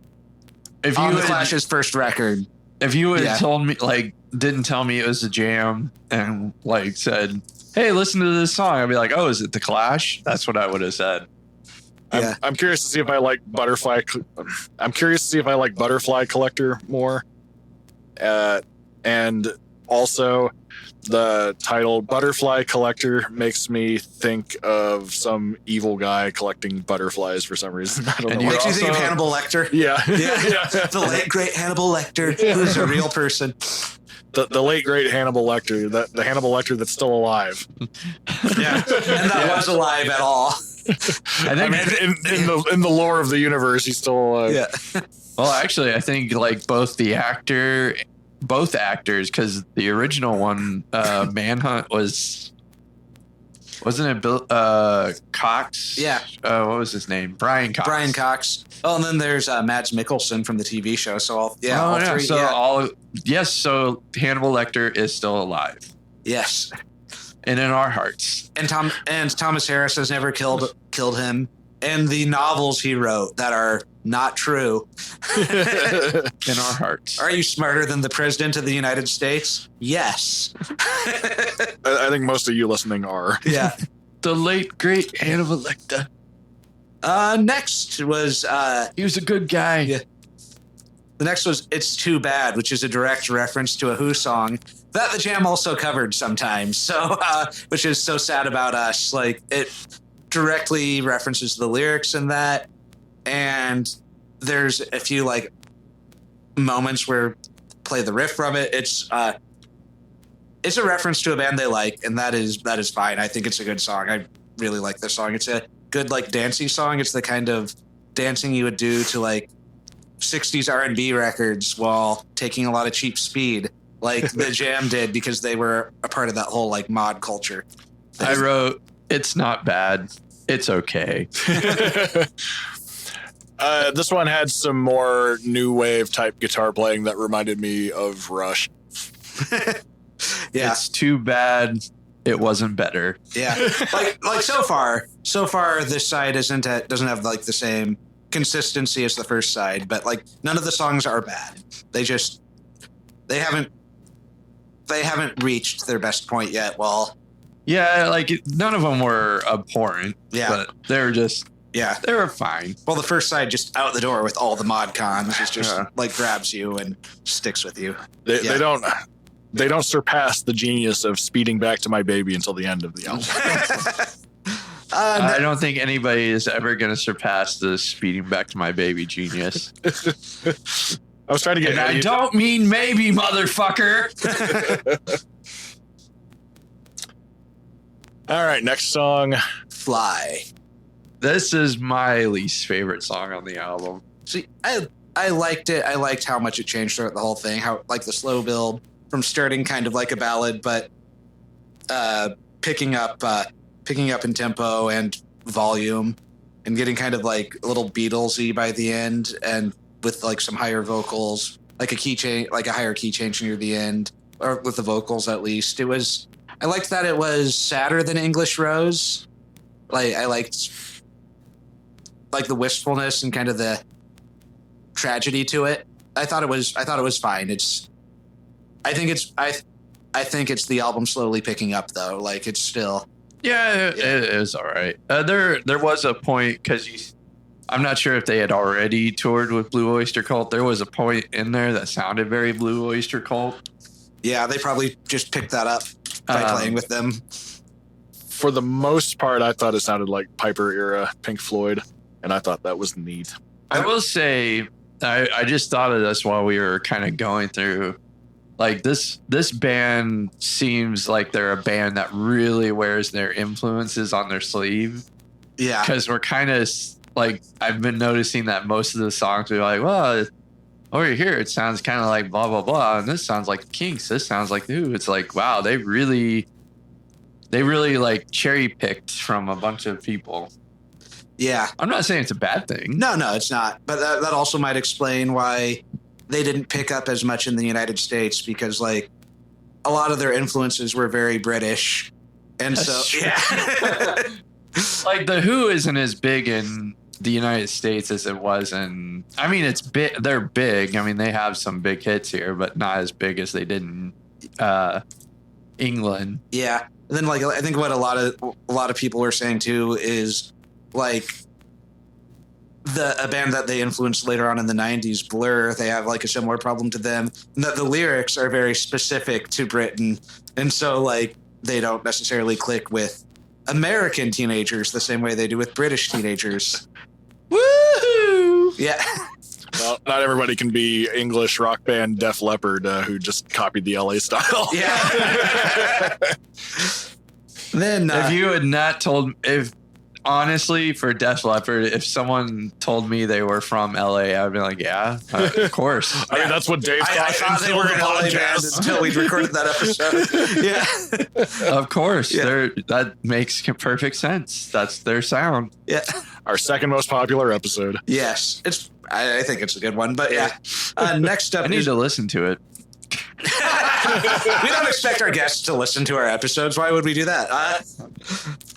Speaker 4: If
Speaker 3: on
Speaker 4: you
Speaker 3: the
Speaker 4: had,
Speaker 3: Clash's first record.
Speaker 4: if you had
Speaker 3: Yeah.
Speaker 4: told me, like, didn't tell me it was a jam and like said, "Hey, listen to this song," I'd be like, "Oh, is it the Clash?" That's what I would have said.
Speaker 3: Yeah.
Speaker 1: I'm curious to see if I like Butterfly. I'm curious to see if I like Butterfly Collector more, and also the title Butterfly Collector makes me think of some evil guy collecting butterflies for some reason. I don't
Speaker 4: And
Speaker 1: know.
Speaker 4: you
Speaker 1: why.
Speaker 3: Makes you think of
Speaker 4: also-
Speaker 3: Hannibal Lecter.
Speaker 1: Yeah,
Speaker 3: Yeah. The late great Hannibal Lecter, who's a real person.
Speaker 1: the late great Hannibal Lecter, the Hannibal Lecter that's still alive.
Speaker 3: Yeah, and that was alive at all.
Speaker 4: I
Speaker 1: I
Speaker 4: think.
Speaker 1: mean, in the lore of the universe, he's still alive.
Speaker 3: Yeah.
Speaker 4: Well, actually, I think like both actors, because the original one, Manhunt, wasn't it Bill Cox?
Speaker 3: Yeah.
Speaker 4: What was his name? Brian Cox.
Speaker 3: Brian Cox. Oh, and then there's Mads Mikkelsen from the TV show. So all three.
Speaker 4: So so Hannibal Lecter is still alive
Speaker 3: Yes.
Speaker 4: and in our hearts.
Speaker 3: And Thomas Harris has never killed him. And the novels he wrote that are not true.
Speaker 4: In our hearts.
Speaker 3: Are you smarter than the president of the United States? Yes.
Speaker 1: I think most of you listening are.
Speaker 3: Yeah.
Speaker 4: The late great Hannibal Lecter.
Speaker 3: Next was
Speaker 4: He was a good guy.
Speaker 3: Yeah. the next was "It's Too Bad," which is a direct reference to a Who song that the Jam also covered sometimes. So, which is so sad about us. Like, it directly references the lyrics in that, and there's a few like moments where play the riff from it. It's a reference to a band they like, and that is fine. I think it's a good song. I really like this song. It's a good like dancing song. It's the kind of dancing you would do to like 60s R&B records while taking a lot of cheap speed, like the Jam did, because they were a part of that whole like mod culture.
Speaker 4: I wrote, "It's not bad. It's okay."
Speaker 1: This one had some more new wave type guitar playing that reminded me of Rush.
Speaker 3: Yeah,
Speaker 4: It's too bad it wasn't better.
Speaker 3: yeah. Like so far this side doesn't have like the same consistency as the first side, but like none of the songs are bad. They haven't reached their best point yet. Well,
Speaker 4: Yeah, like none of them were abhorrent.
Speaker 3: Yeah.
Speaker 4: But they were just,
Speaker 3: yeah.
Speaker 4: they were fine.
Speaker 3: Well, the first side just out the door with all the mod cons is just
Speaker 4: Yeah.
Speaker 3: like grabs you and sticks with you.
Speaker 1: They,
Speaker 3: Yeah.
Speaker 1: they don't surpass the genius of speeding back to my baby until the end of the album.
Speaker 4: I don't think anybody is ever going to surpass the speeding back to my baby genius.
Speaker 1: I was trying to get
Speaker 4: And I don't mean maybe, motherfucker.
Speaker 1: All right, next song.
Speaker 3: Fly.
Speaker 4: This is my least favorite song on the album.
Speaker 3: See, I liked it. I liked how much it changed throughout the whole thing. How like the slow build from starting kind of like a ballad, but picking up in tempo and volume, and getting kind of like a little Beatlesy by the end, and with like some higher vocals, like a key change, like a higher key change near the end, or with the vocals at least. I liked that it was sadder than English Rose. Like I liked like the wistfulness and kind of the tragedy to it. I thought it was fine. I think it's the album slowly picking up though. Like it's still
Speaker 4: Yeah, it is all right. There was a point, because I'm not sure if they had already toured with Blue Oyster Cult. There was a point in there that sounded very Blue Oyster Cult.
Speaker 3: yeah, they probably just picked that up by playing with them.
Speaker 1: For the most part, I thought it sounded like Piper era Pink Floyd, and I thought that was neat.
Speaker 4: I will say, I just thought of this while we were kind of going through. Like this band seems like they're a band that really wears their influences on their sleeve,
Speaker 3: Yeah.
Speaker 4: because we're kind of like I've been noticing that most of the songs are like, well, over here it sounds kind of like blah blah blah, and this sounds like Kinks. This sounds like Who. It's like, wow, they really like cherry picked from a bunch of people.
Speaker 3: Yeah.
Speaker 4: I'm not saying it's a bad thing.
Speaker 3: No, it's not. But that also might explain why they didn't pick up as much in the United States, because like a lot of their influences were very British. And
Speaker 4: That's
Speaker 3: so,
Speaker 4: true.
Speaker 3: yeah.
Speaker 4: Like the Who isn't as big in the United States as it was in. I mean, it's big. They're big. I mean, they have some big hits here, but not as big as they did in England.
Speaker 3: Yeah. And then like I think what a lot of people were saying too is like a band that they influenced later on in the 90s, Blur, they have like a similar problem to them, and that the lyrics are very specific to Britain, and so like they don't necessarily click with American teenagers the same way they do with British teenagers.
Speaker 4: Woo!
Speaker 3: Yeah.
Speaker 1: Well, not everybody can be English rock band Def Leppard, who just copied the LA style.
Speaker 3: Yeah. Then
Speaker 4: If you had not told, if honestly for Def Leppard, if someone told me they were from LA, I'd be like, yeah, of course.
Speaker 1: I mean, that's what Dave
Speaker 3: I thought they were an LA band until we recorded that episode. Yeah.
Speaker 4: Of course.
Speaker 3: Yeah.
Speaker 4: That makes perfect sense. That's their sound.
Speaker 3: Yeah.
Speaker 1: Our second most popular episode.
Speaker 3: Yes. I think it's a good one, but yeah. Next up
Speaker 4: I need to listen to it.
Speaker 3: we don't expect our guests to listen to our episodes. Why would we do that?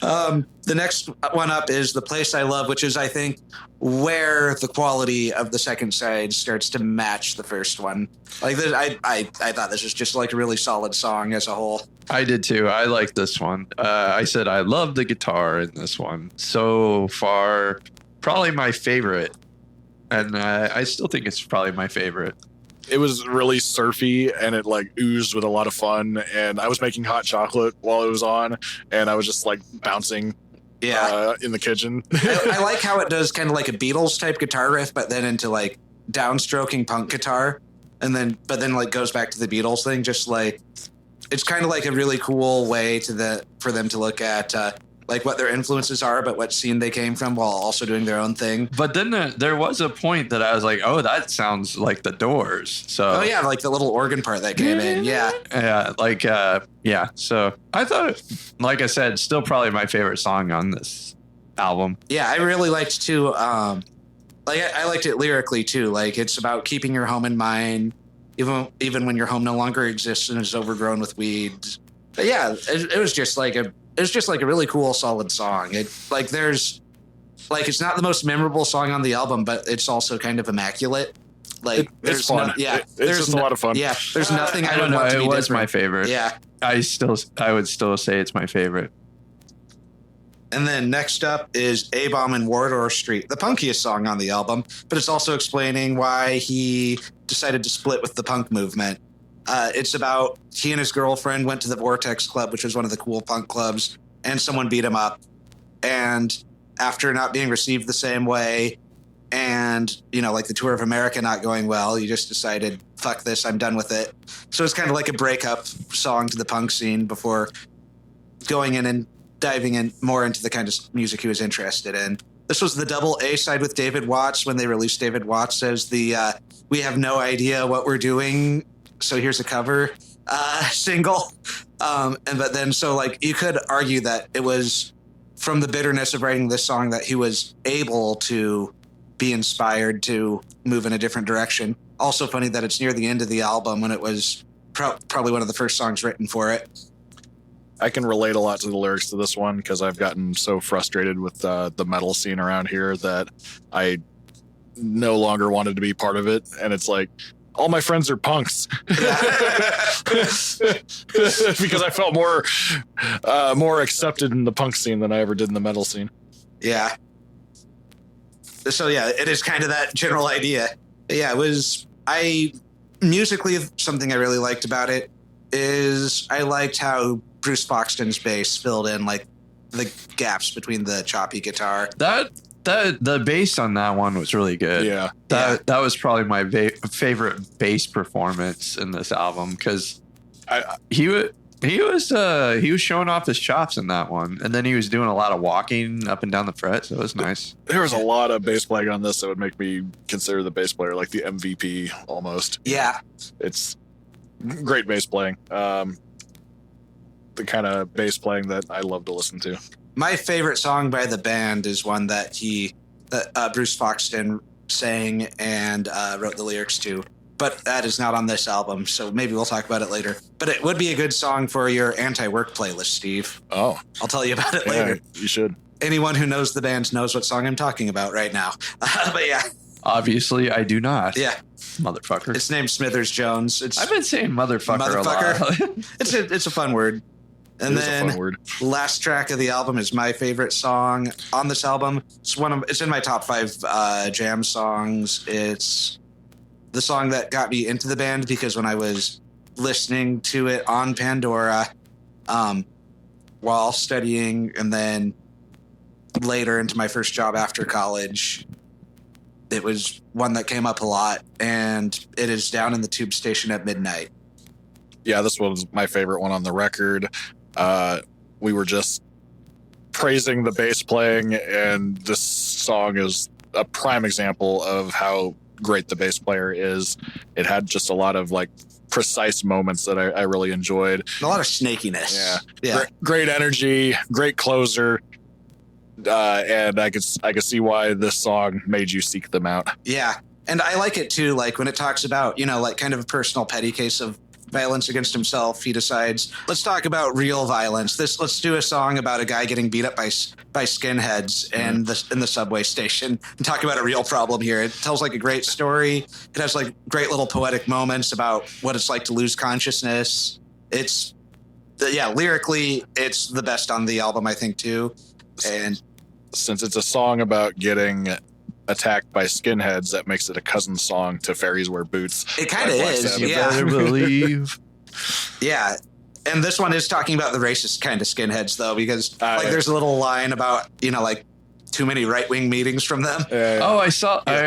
Speaker 3: The next one up is The Place I Love, which is, I think, where the quality of the second side starts to match the first one. Like this, I thought this was just like a really solid song as a whole.
Speaker 4: I did too. I like this one. I said I love the guitar in this one. So far, probably my favorite. And I still think it's probably my favorite.
Speaker 1: It was really surfy and it like oozed with a lot of fun. And I was making hot chocolate while it was on, and I was just like bouncing in the kitchen.
Speaker 3: I like how it does kind of like a Beatles type guitar riff, but then into like downstroking punk guitar, but then like goes back to the Beatles thing. Just like it's kind of like a really cool way for them to look at like what their influences are, but what scene they came from, while also doing their own thing.
Speaker 4: But then there was a point that I was like, oh, that sounds like the Doors. So
Speaker 3: yeah, like the little organ part that came in. Yeah.
Speaker 4: Yeah. So I thought, like I said, still probably my favorite song on this album.
Speaker 3: Yeah, I really liked too. I liked it lyrically too. Like it's about keeping your home in mind, even when your home no longer exists and is overgrown with weeds. But yeah, it was just like a really cool, solid song. It's not the most memorable song on the album, but it's also kind of immaculate. Like
Speaker 1: it's fun. It's just a lot of fun.
Speaker 3: Yeah, there's nothing
Speaker 4: I don't know.
Speaker 3: want to
Speaker 4: It
Speaker 3: be
Speaker 4: was
Speaker 3: different.
Speaker 4: my favorite.
Speaker 3: Yeah.
Speaker 4: I would still say it's my favorite.
Speaker 3: And then next up is A-Bomb in Wardour Street, the punkiest song on the album, but it's also explaining why he decided to split with the punk movement. It's about he and his girlfriend went to the Vortex Club, which was one of the cool punk clubs, and someone beat him up. And after not being received the same way, and, like the tour of America not going well, he just decided, fuck this, I'm done with it. So it's kind of like a breakup song to the punk scene before going in and diving in more into the kind of music he was interested in. This was the double A side with David Watts when they released David Watts as the We Have No Idea What We're Doing, so here's a cover single. But then you could argue that it was from the bitterness of writing this song that he was able to be inspired to move in a different direction. Also funny that it's near the end of the album when it was probably one of the first songs written for it.
Speaker 1: I can relate a lot to the lyrics to this one because I've gotten so frustrated with the metal scene around here that I no longer wanted to be part of it. And it's like, all my friends are punks. Because I felt more accepted in the punk scene than I ever did in the metal scene.
Speaker 3: Yeah. So yeah, it is kind of that general idea. Yeah, it was musically, something I really liked about it is I liked how Bruce Foxton's bass filled in like the gaps between the choppy guitar.
Speaker 4: The bass on that one was really good.
Speaker 1: Yeah.
Speaker 4: That was probably my favorite bass performance in this album because He was showing off his chops in that one, and then he was doing a lot of walking up and down the fret, so it was nice.
Speaker 1: There was a lot of bass playing on this that would make me consider the bass player like the MVP almost.
Speaker 3: Yeah.
Speaker 1: It's great bass playing. The kind of bass playing that I love to listen to.
Speaker 3: My favorite song by the band is one that Bruce Foxton sang and wrote the lyrics to. But that is not on this album, so maybe we'll talk about it later. But it would be a good song for your anti-work playlist, Steve.
Speaker 1: Oh.
Speaker 3: I'll tell you about it later.
Speaker 1: You should.
Speaker 3: Anyone who knows the band knows what song I'm talking about right now. But yeah.
Speaker 4: Obviously, I do not.
Speaker 3: Yeah.
Speaker 4: Motherfucker.
Speaker 3: It's named Smithers Jones.
Speaker 4: I've been saying motherfucker a lot.
Speaker 3: It's a fun word. And then
Speaker 1: a fun word.
Speaker 3: Last track of the album is my favorite song on this album. It's in my top 5 jam songs. It's the song that got me into the band because when I was listening to it on Pandora while studying and then later into my first job after college, it was one that came up a lot, and it is Down in the Tube Station at Midnight.
Speaker 1: Yeah, this was my favorite one on the record. We were just praising the bass playing, and this song is a prime example of how great the bass player is. It had just a lot of like precise moments that I really enjoyed.
Speaker 3: A lot of snakiness.
Speaker 1: Yeah. Great energy, great closer. And I could see why this song made you seek them out.
Speaker 3: Yeah. And I like it too, like when it talks about, like kind of a personal petty case of violence against himself, he decides, let's talk about real violence. Let's do a song about a guy getting beat up by skinheads in the subway station and talk about a real problem here. It tells like a great story. It has like great little poetic moments about what it's like to lose consciousness. Lyrically, it's the best on the album, I think, too. And
Speaker 1: since it's a song about getting attacked by skinheads, that makes it a cousin song to Fairies Wear Boots.
Speaker 3: It kind of is,
Speaker 4: You
Speaker 3: yeah.
Speaker 4: better believe.
Speaker 3: Yeah. And this one is talking about the racist kind of skinheads, though, because there's a little line about, like too many right-wing meetings from them.
Speaker 4: Oh, I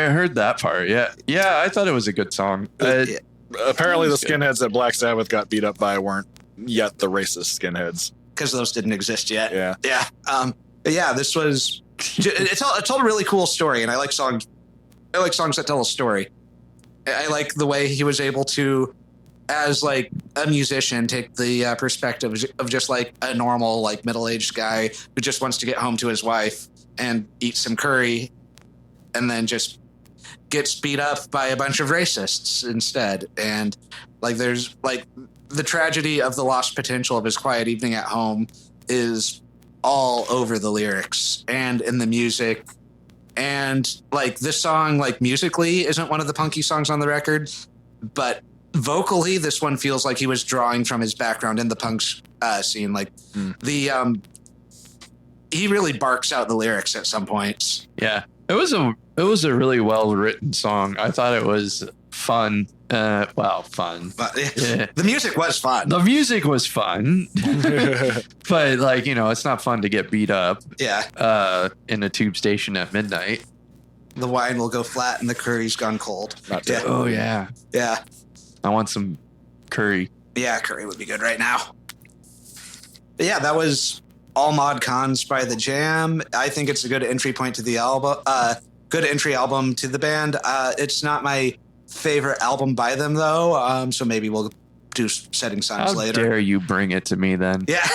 Speaker 4: heard that part. Yeah. Yeah, I thought it was a good song.
Speaker 1: Apparently the skinheads that Black Sabbath got beat up by weren't yet the racist skinheads.
Speaker 3: Because those didn't exist yet.
Speaker 1: Yeah.
Speaker 3: Yeah. But yeah, this was... It told a really cool story, and I like songs that tell a story. I like the way he was able to, as like a musician, take the perspective of just like a normal like middle-aged guy who just wants to get home to his wife and eat some curry, and then just gets beat up by a bunch of racists instead. And like there's like the tragedy of the lost potential of his quiet evening at home is all over the lyrics and in the music. And like this song, like musically isn't one of the punky songs on the record, but vocally this one feels like he was drawing from his background in the punk scene. Like he really barks out the lyrics at some points.
Speaker 4: Yeah, it was a really well written song. I thought it was fun. Fun.
Speaker 3: But
Speaker 4: Yeah.
Speaker 3: the music was fun.
Speaker 4: The music was fun, but like, it's not fun to get beat up in a tube station at midnight.
Speaker 3: The wine will go flat and the curry's gone cold.
Speaker 1: Yeah.
Speaker 4: Oh yeah.
Speaker 3: Yeah.
Speaker 4: I want some curry.
Speaker 3: Yeah, curry would be good right now. But yeah, that was All Mod Cons by The Jam. I think it's a good entry point to the album. Good entry album to the band. It's not my favorite album by them, though. So maybe we'll do Setting Suns later.
Speaker 4: How dare you bring it to me then?
Speaker 3: Yeah.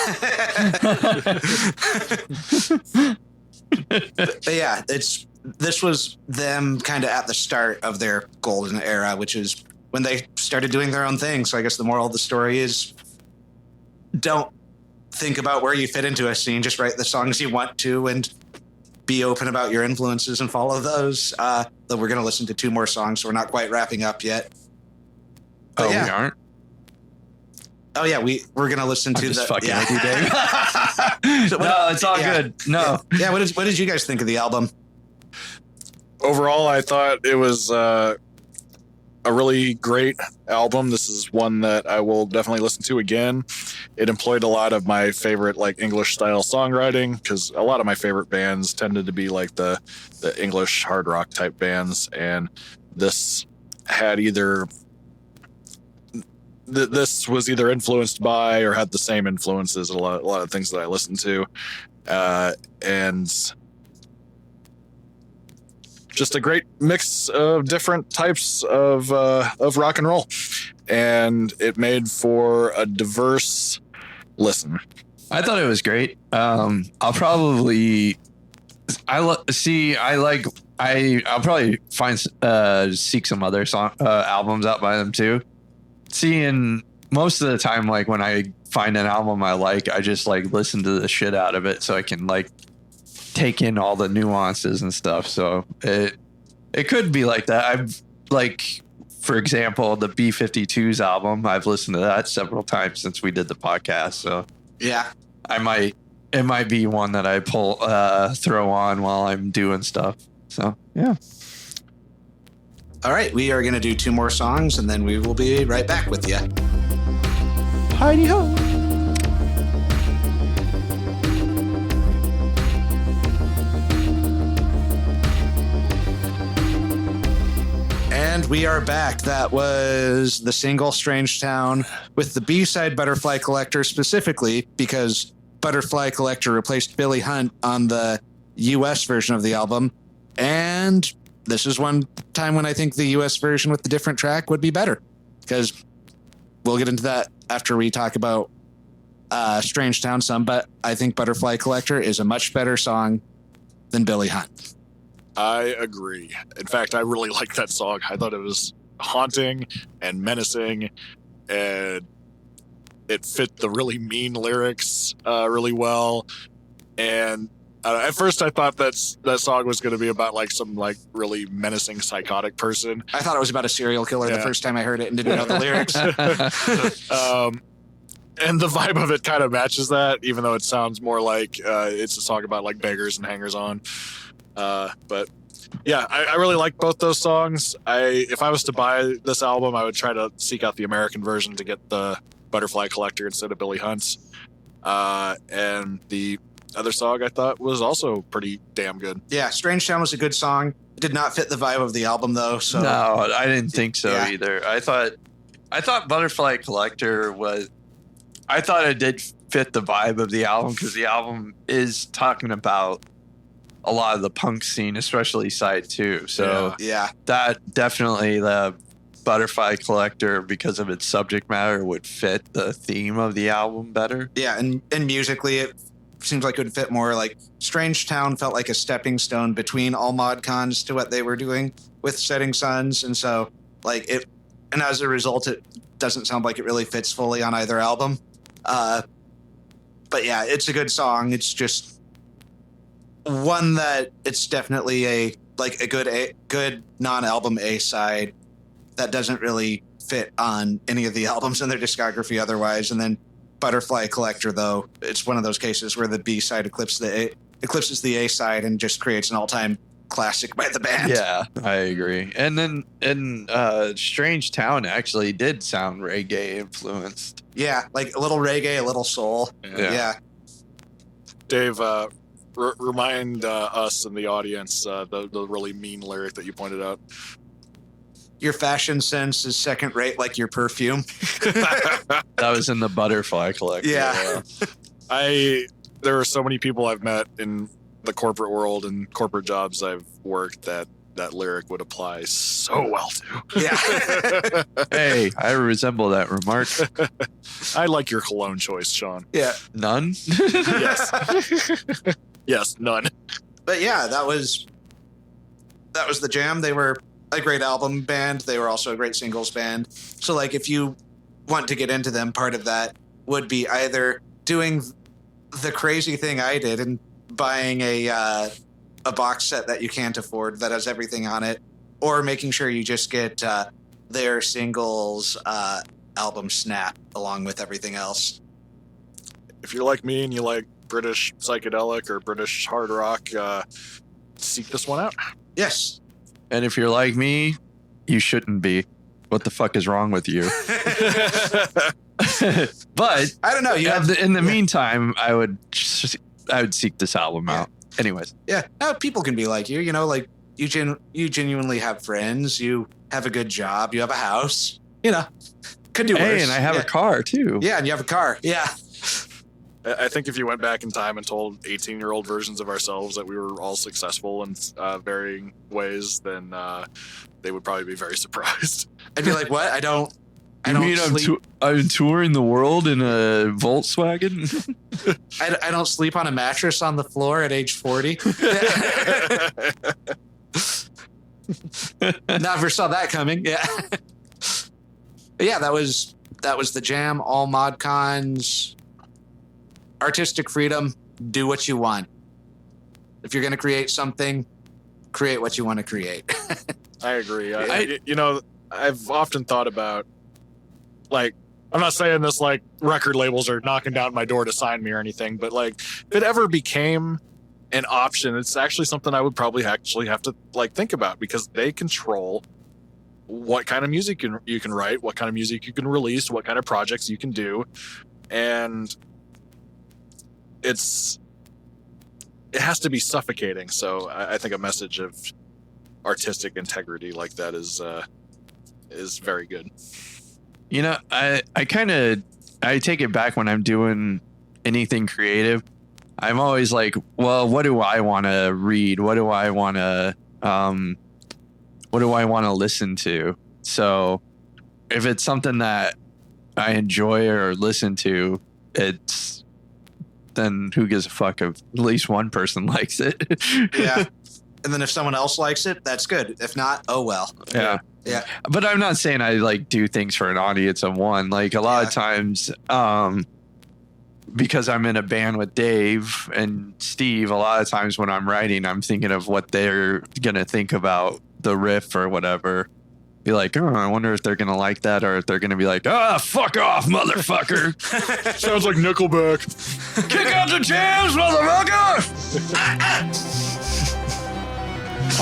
Speaker 3: but yeah, this was them kind of at the start of their golden era, which is when they started doing their own thing. So I guess the moral of the story is don't think about where you fit into a scene. Just write the songs you want to and be open about your influences and follow those. Though we're going to listen to 2 more songs, so we're not quite wrapping up yet. But
Speaker 4: we aren't?
Speaker 3: Oh yeah, we're going to listen to
Speaker 4: just
Speaker 3: the...
Speaker 4: fucking with you, Dave.
Speaker 3: So
Speaker 4: no, it's all good. No.
Speaker 3: Yeah, what did you guys think of the album?
Speaker 1: Overall, I thought it was a really great album. This is one that I will definitely listen to again. It employed a lot of my favorite like English style songwriting, because a lot of my favorite bands tended to be like the English hard rock type bands, and this had either this was either influenced by or had the same influences as a lot of things that I listened to, and just a great mix of different types of rock and roll, and it made for a diverse listen.
Speaker 4: I thought it was great. I'll probably I'll probably seek some other albums out by them too. Seeing most of the time, like when I find an album I like, I just like listen to the shit out of it so I can like take in all the nuances and stuff. So it could be like that. I've like, for example, the B-52s album, I've listened to that several times since we did the podcast. So
Speaker 3: Yeah.
Speaker 4: it might be one that I throw on while I'm doing stuff. So yeah.
Speaker 3: All right, we are going to do 2 more songs, and then we will be right back with you.
Speaker 4: Heidi ho.
Speaker 3: And we are back. That was the single Strange Town with the B-side Butterfly Collector, specifically because Butterfly Collector replaced Billy Hunt on the US version of the album. And this is one time when I think the US version with the different track would be better, because we'll get into that after we talk about Strange Town some, but I think Butterfly Collector is a much better song than Billy Hunt.
Speaker 1: I agree. In fact, I really like that song. I thought it was haunting and menacing, and it fit the really mean lyrics really well. And at first, I thought that song was going to be about like some like really menacing psychotic person.
Speaker 3: I thought it was about a serial killer the first time I heard it and didn't know the lyrics.
Speaker 1: And the vibe of it kind of matches that, even though it sounds more like it's a song about like beggars and hangers-on. But yeah, I really like both those songs. If I was to buy this album, I would try to seek out the American version to get the Butterfly Collector instead of Billy Hunt's. And the other song I thought was also pretty damn good.
Speaker 3: Yeah, Strange Town was a good song. It did not fit the vibe of the album though. So
Speaker 4: no, I didn't think so either. I thought Butterfly Collector was. I thought it did fit the vibe of the album because the album is talking about a lot of the punk scene, especially side 2. So
Speaker 3: yeah,
Speaker 4: that definitely the Butterfly Collector, because of its subject matter, would fit the theme of the album better.
Speaker 3: Yeah, and musically it seems like it would fit more. Like Strange Town felt like a stepping stone between all mod cons to what they were doing with Setting Suns, and so like it, and as a result, it doesn't sound like it really fits fully on either album. But yeah, it's a good song. It's just one that it's definitely a good non-album A-side that doesn't really fit on any of the albums in their discography otherwise. And then Butterfly Collector, though, it's one of those cases where the B-side eclipses the A-side and just creates an all-time classic by the band.
Speaker 4: Yeah, I agree. And then Strange Town actually did sound reggae influenced.
Speaker 3: Yeah, like a little reggae, a little soul. Yeah.
Speaker 1: Dave, remind us and the audience the really mean lyric that you pointed out.
Speaker 3: Your fashion sense is second rate like your perfume.
Speaker 4: That was in the Butterfly Collector.
Speaker 3: Yeah.
Speaker 1: There are so many people I've met in the corporate world and corporate jobs I've worked that lyric would apply so well to.
Speaker 3: Yeah.
Speaker 4: Hey, I resemble that remark.
Speaker 1: I like your cologne choice, Sean.
Speaker 3: Yeah.
Speaker 4: None?
Speaker 1: Yes. Yes, none.
Speaker 3: But yeah, that was the jam. They were a great album band. They were also a great singles band. So like if you want to get into them, part of that would be either doing the crazy thing I did and buying a box set that you can't afford that has everything on it, or making sure you just get their singles album Snap along with everything else.
Speaker 1: If you're like me and you like British psychedelic or British hard rock, seek this one out.
Speaker 3: Yes.
Speaker 4: And if you're like me, you shouldn't be. What the fuck is wrong with you? But
Speaker 3: I don't know.
Speaker 4: In the meantime, I would seek this album out. Anyways.
Speaker 3: Yeah. People can be like you. You know, like you genuinely have friends. You have a good job. You have a house. You know, Could do worse.
Speaker 4: Hey, and I have a car too.
Speaker 3: Yeah, and you have a car. Yeah.
Speaker 1: I think if you went back in time and told 18-year-old versions of ourselves that we were all successful in varying ways, then they would probably be very surprised.
Speaker 3: I'd be like, what? I don't
Speaker 4: I'm touring the world in a Volkswagen?
Speaker 3: I don't sleep on a mattress on the floor at age 40. Never saw that coming. Yeah. But yeah, that was the jam. All mod cons, artistic freedom, do what you want. If you're going to create something, create what you want to create.
Speaker 1: I agree. I've often thought about, like, I'm not saying this like record labels are knocking down my door to sign me or anything, but like if it ever became an option, it's actually something I would probably actually have to like think about, because they control what kind of music you can write, what kind of music you can release, what kind of projects you can do. And it has to be suffocating. So I think a message of artistic integrity like that is very good.
Speaker 4: You know, I take it back when I'm doing anything creative. I'm always like, well, what do I want to read? What do I want to listen to? So if it's something that I enjoy or listen to, then who gives a fuck if at least one person likes it?
Speaker 3: Yeah. And then if someone else likes it, that's good. If not, oh well.
Speaker 4: Yeah.
Speaker 3: Yeah.
Speaker 4: But I'm not saying I like do things for an audience of one. Like a lot of times, because I'm in a band with Dave and Steve, a lot of times when I'm writing, I'm thinking of what they're going to think about the riff or whatever. Be like, oh, I wonder if they're going to like that, or if they're going to be like, fuck off, motherfucker.
Speaker 1: Sounds like Nickelback.
Speaker 4: Kick out the jams, motherfucker.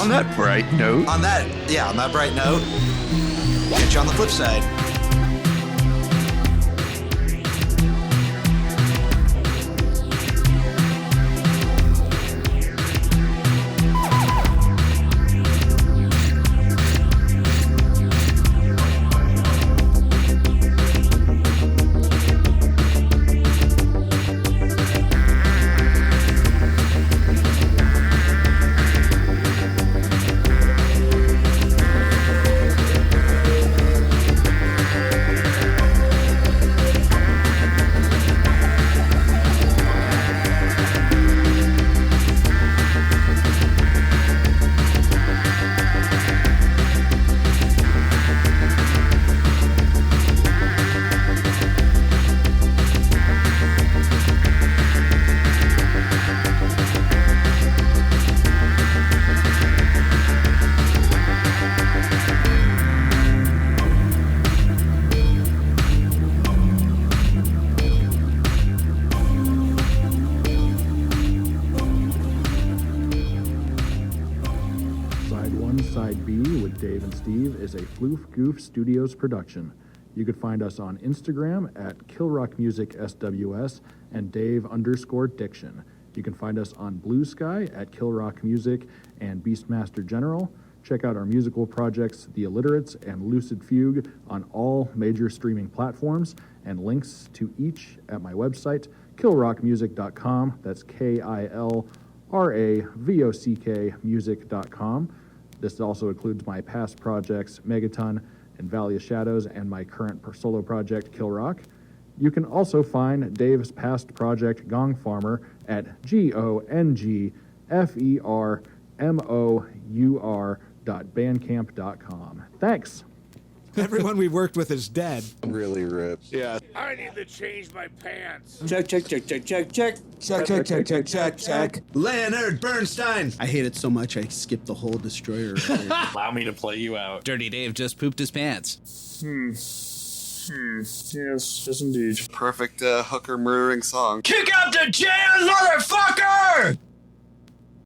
Speaker 4: On that bright note.
Speaker 3: On that bright note, catch you on the flip side.
Speaker 5: Side B with Dave and Steve is a Floof Goof Studios production. You could find us on Instagram at KillRockMusicSWS and Dave_Diction. You can find us on Bluesky at KillRockMusic and Beastmaster General. Check out our musical projects, The Alliterates and Lucid Fugue, on all major streaming platforms, and links to each at my website, killrockmusic.com. That's KILRAVOCK music.com. This also includes my past projects, Megaton and Valley of Shadows, and my current solo project, Kill Rock. You can also find Dave's past project, Gong Farmer, at GONGFERMOUR.bandcamp.com. Thanks.
Speaker 6: Everyone we worked with is dead.
Speaker 2: Really ripped.
Speaker 1: Yeah.
Speaker 7: I need to change my pants.
Speaker 6: Check.
Speaker 3: Leonard Bernstein.
Speaker 6: I hate it so much I skipped the whole Destroyer.
Speaker 8: Allow me to play you out.
Speaker 9: Dirty Dave just pooped his pants.
Speaker 1: Yes, indeed.
Speaker 2: Perfect hooker murdering song.
Speaker 4: Kick out the jams, motherfucker!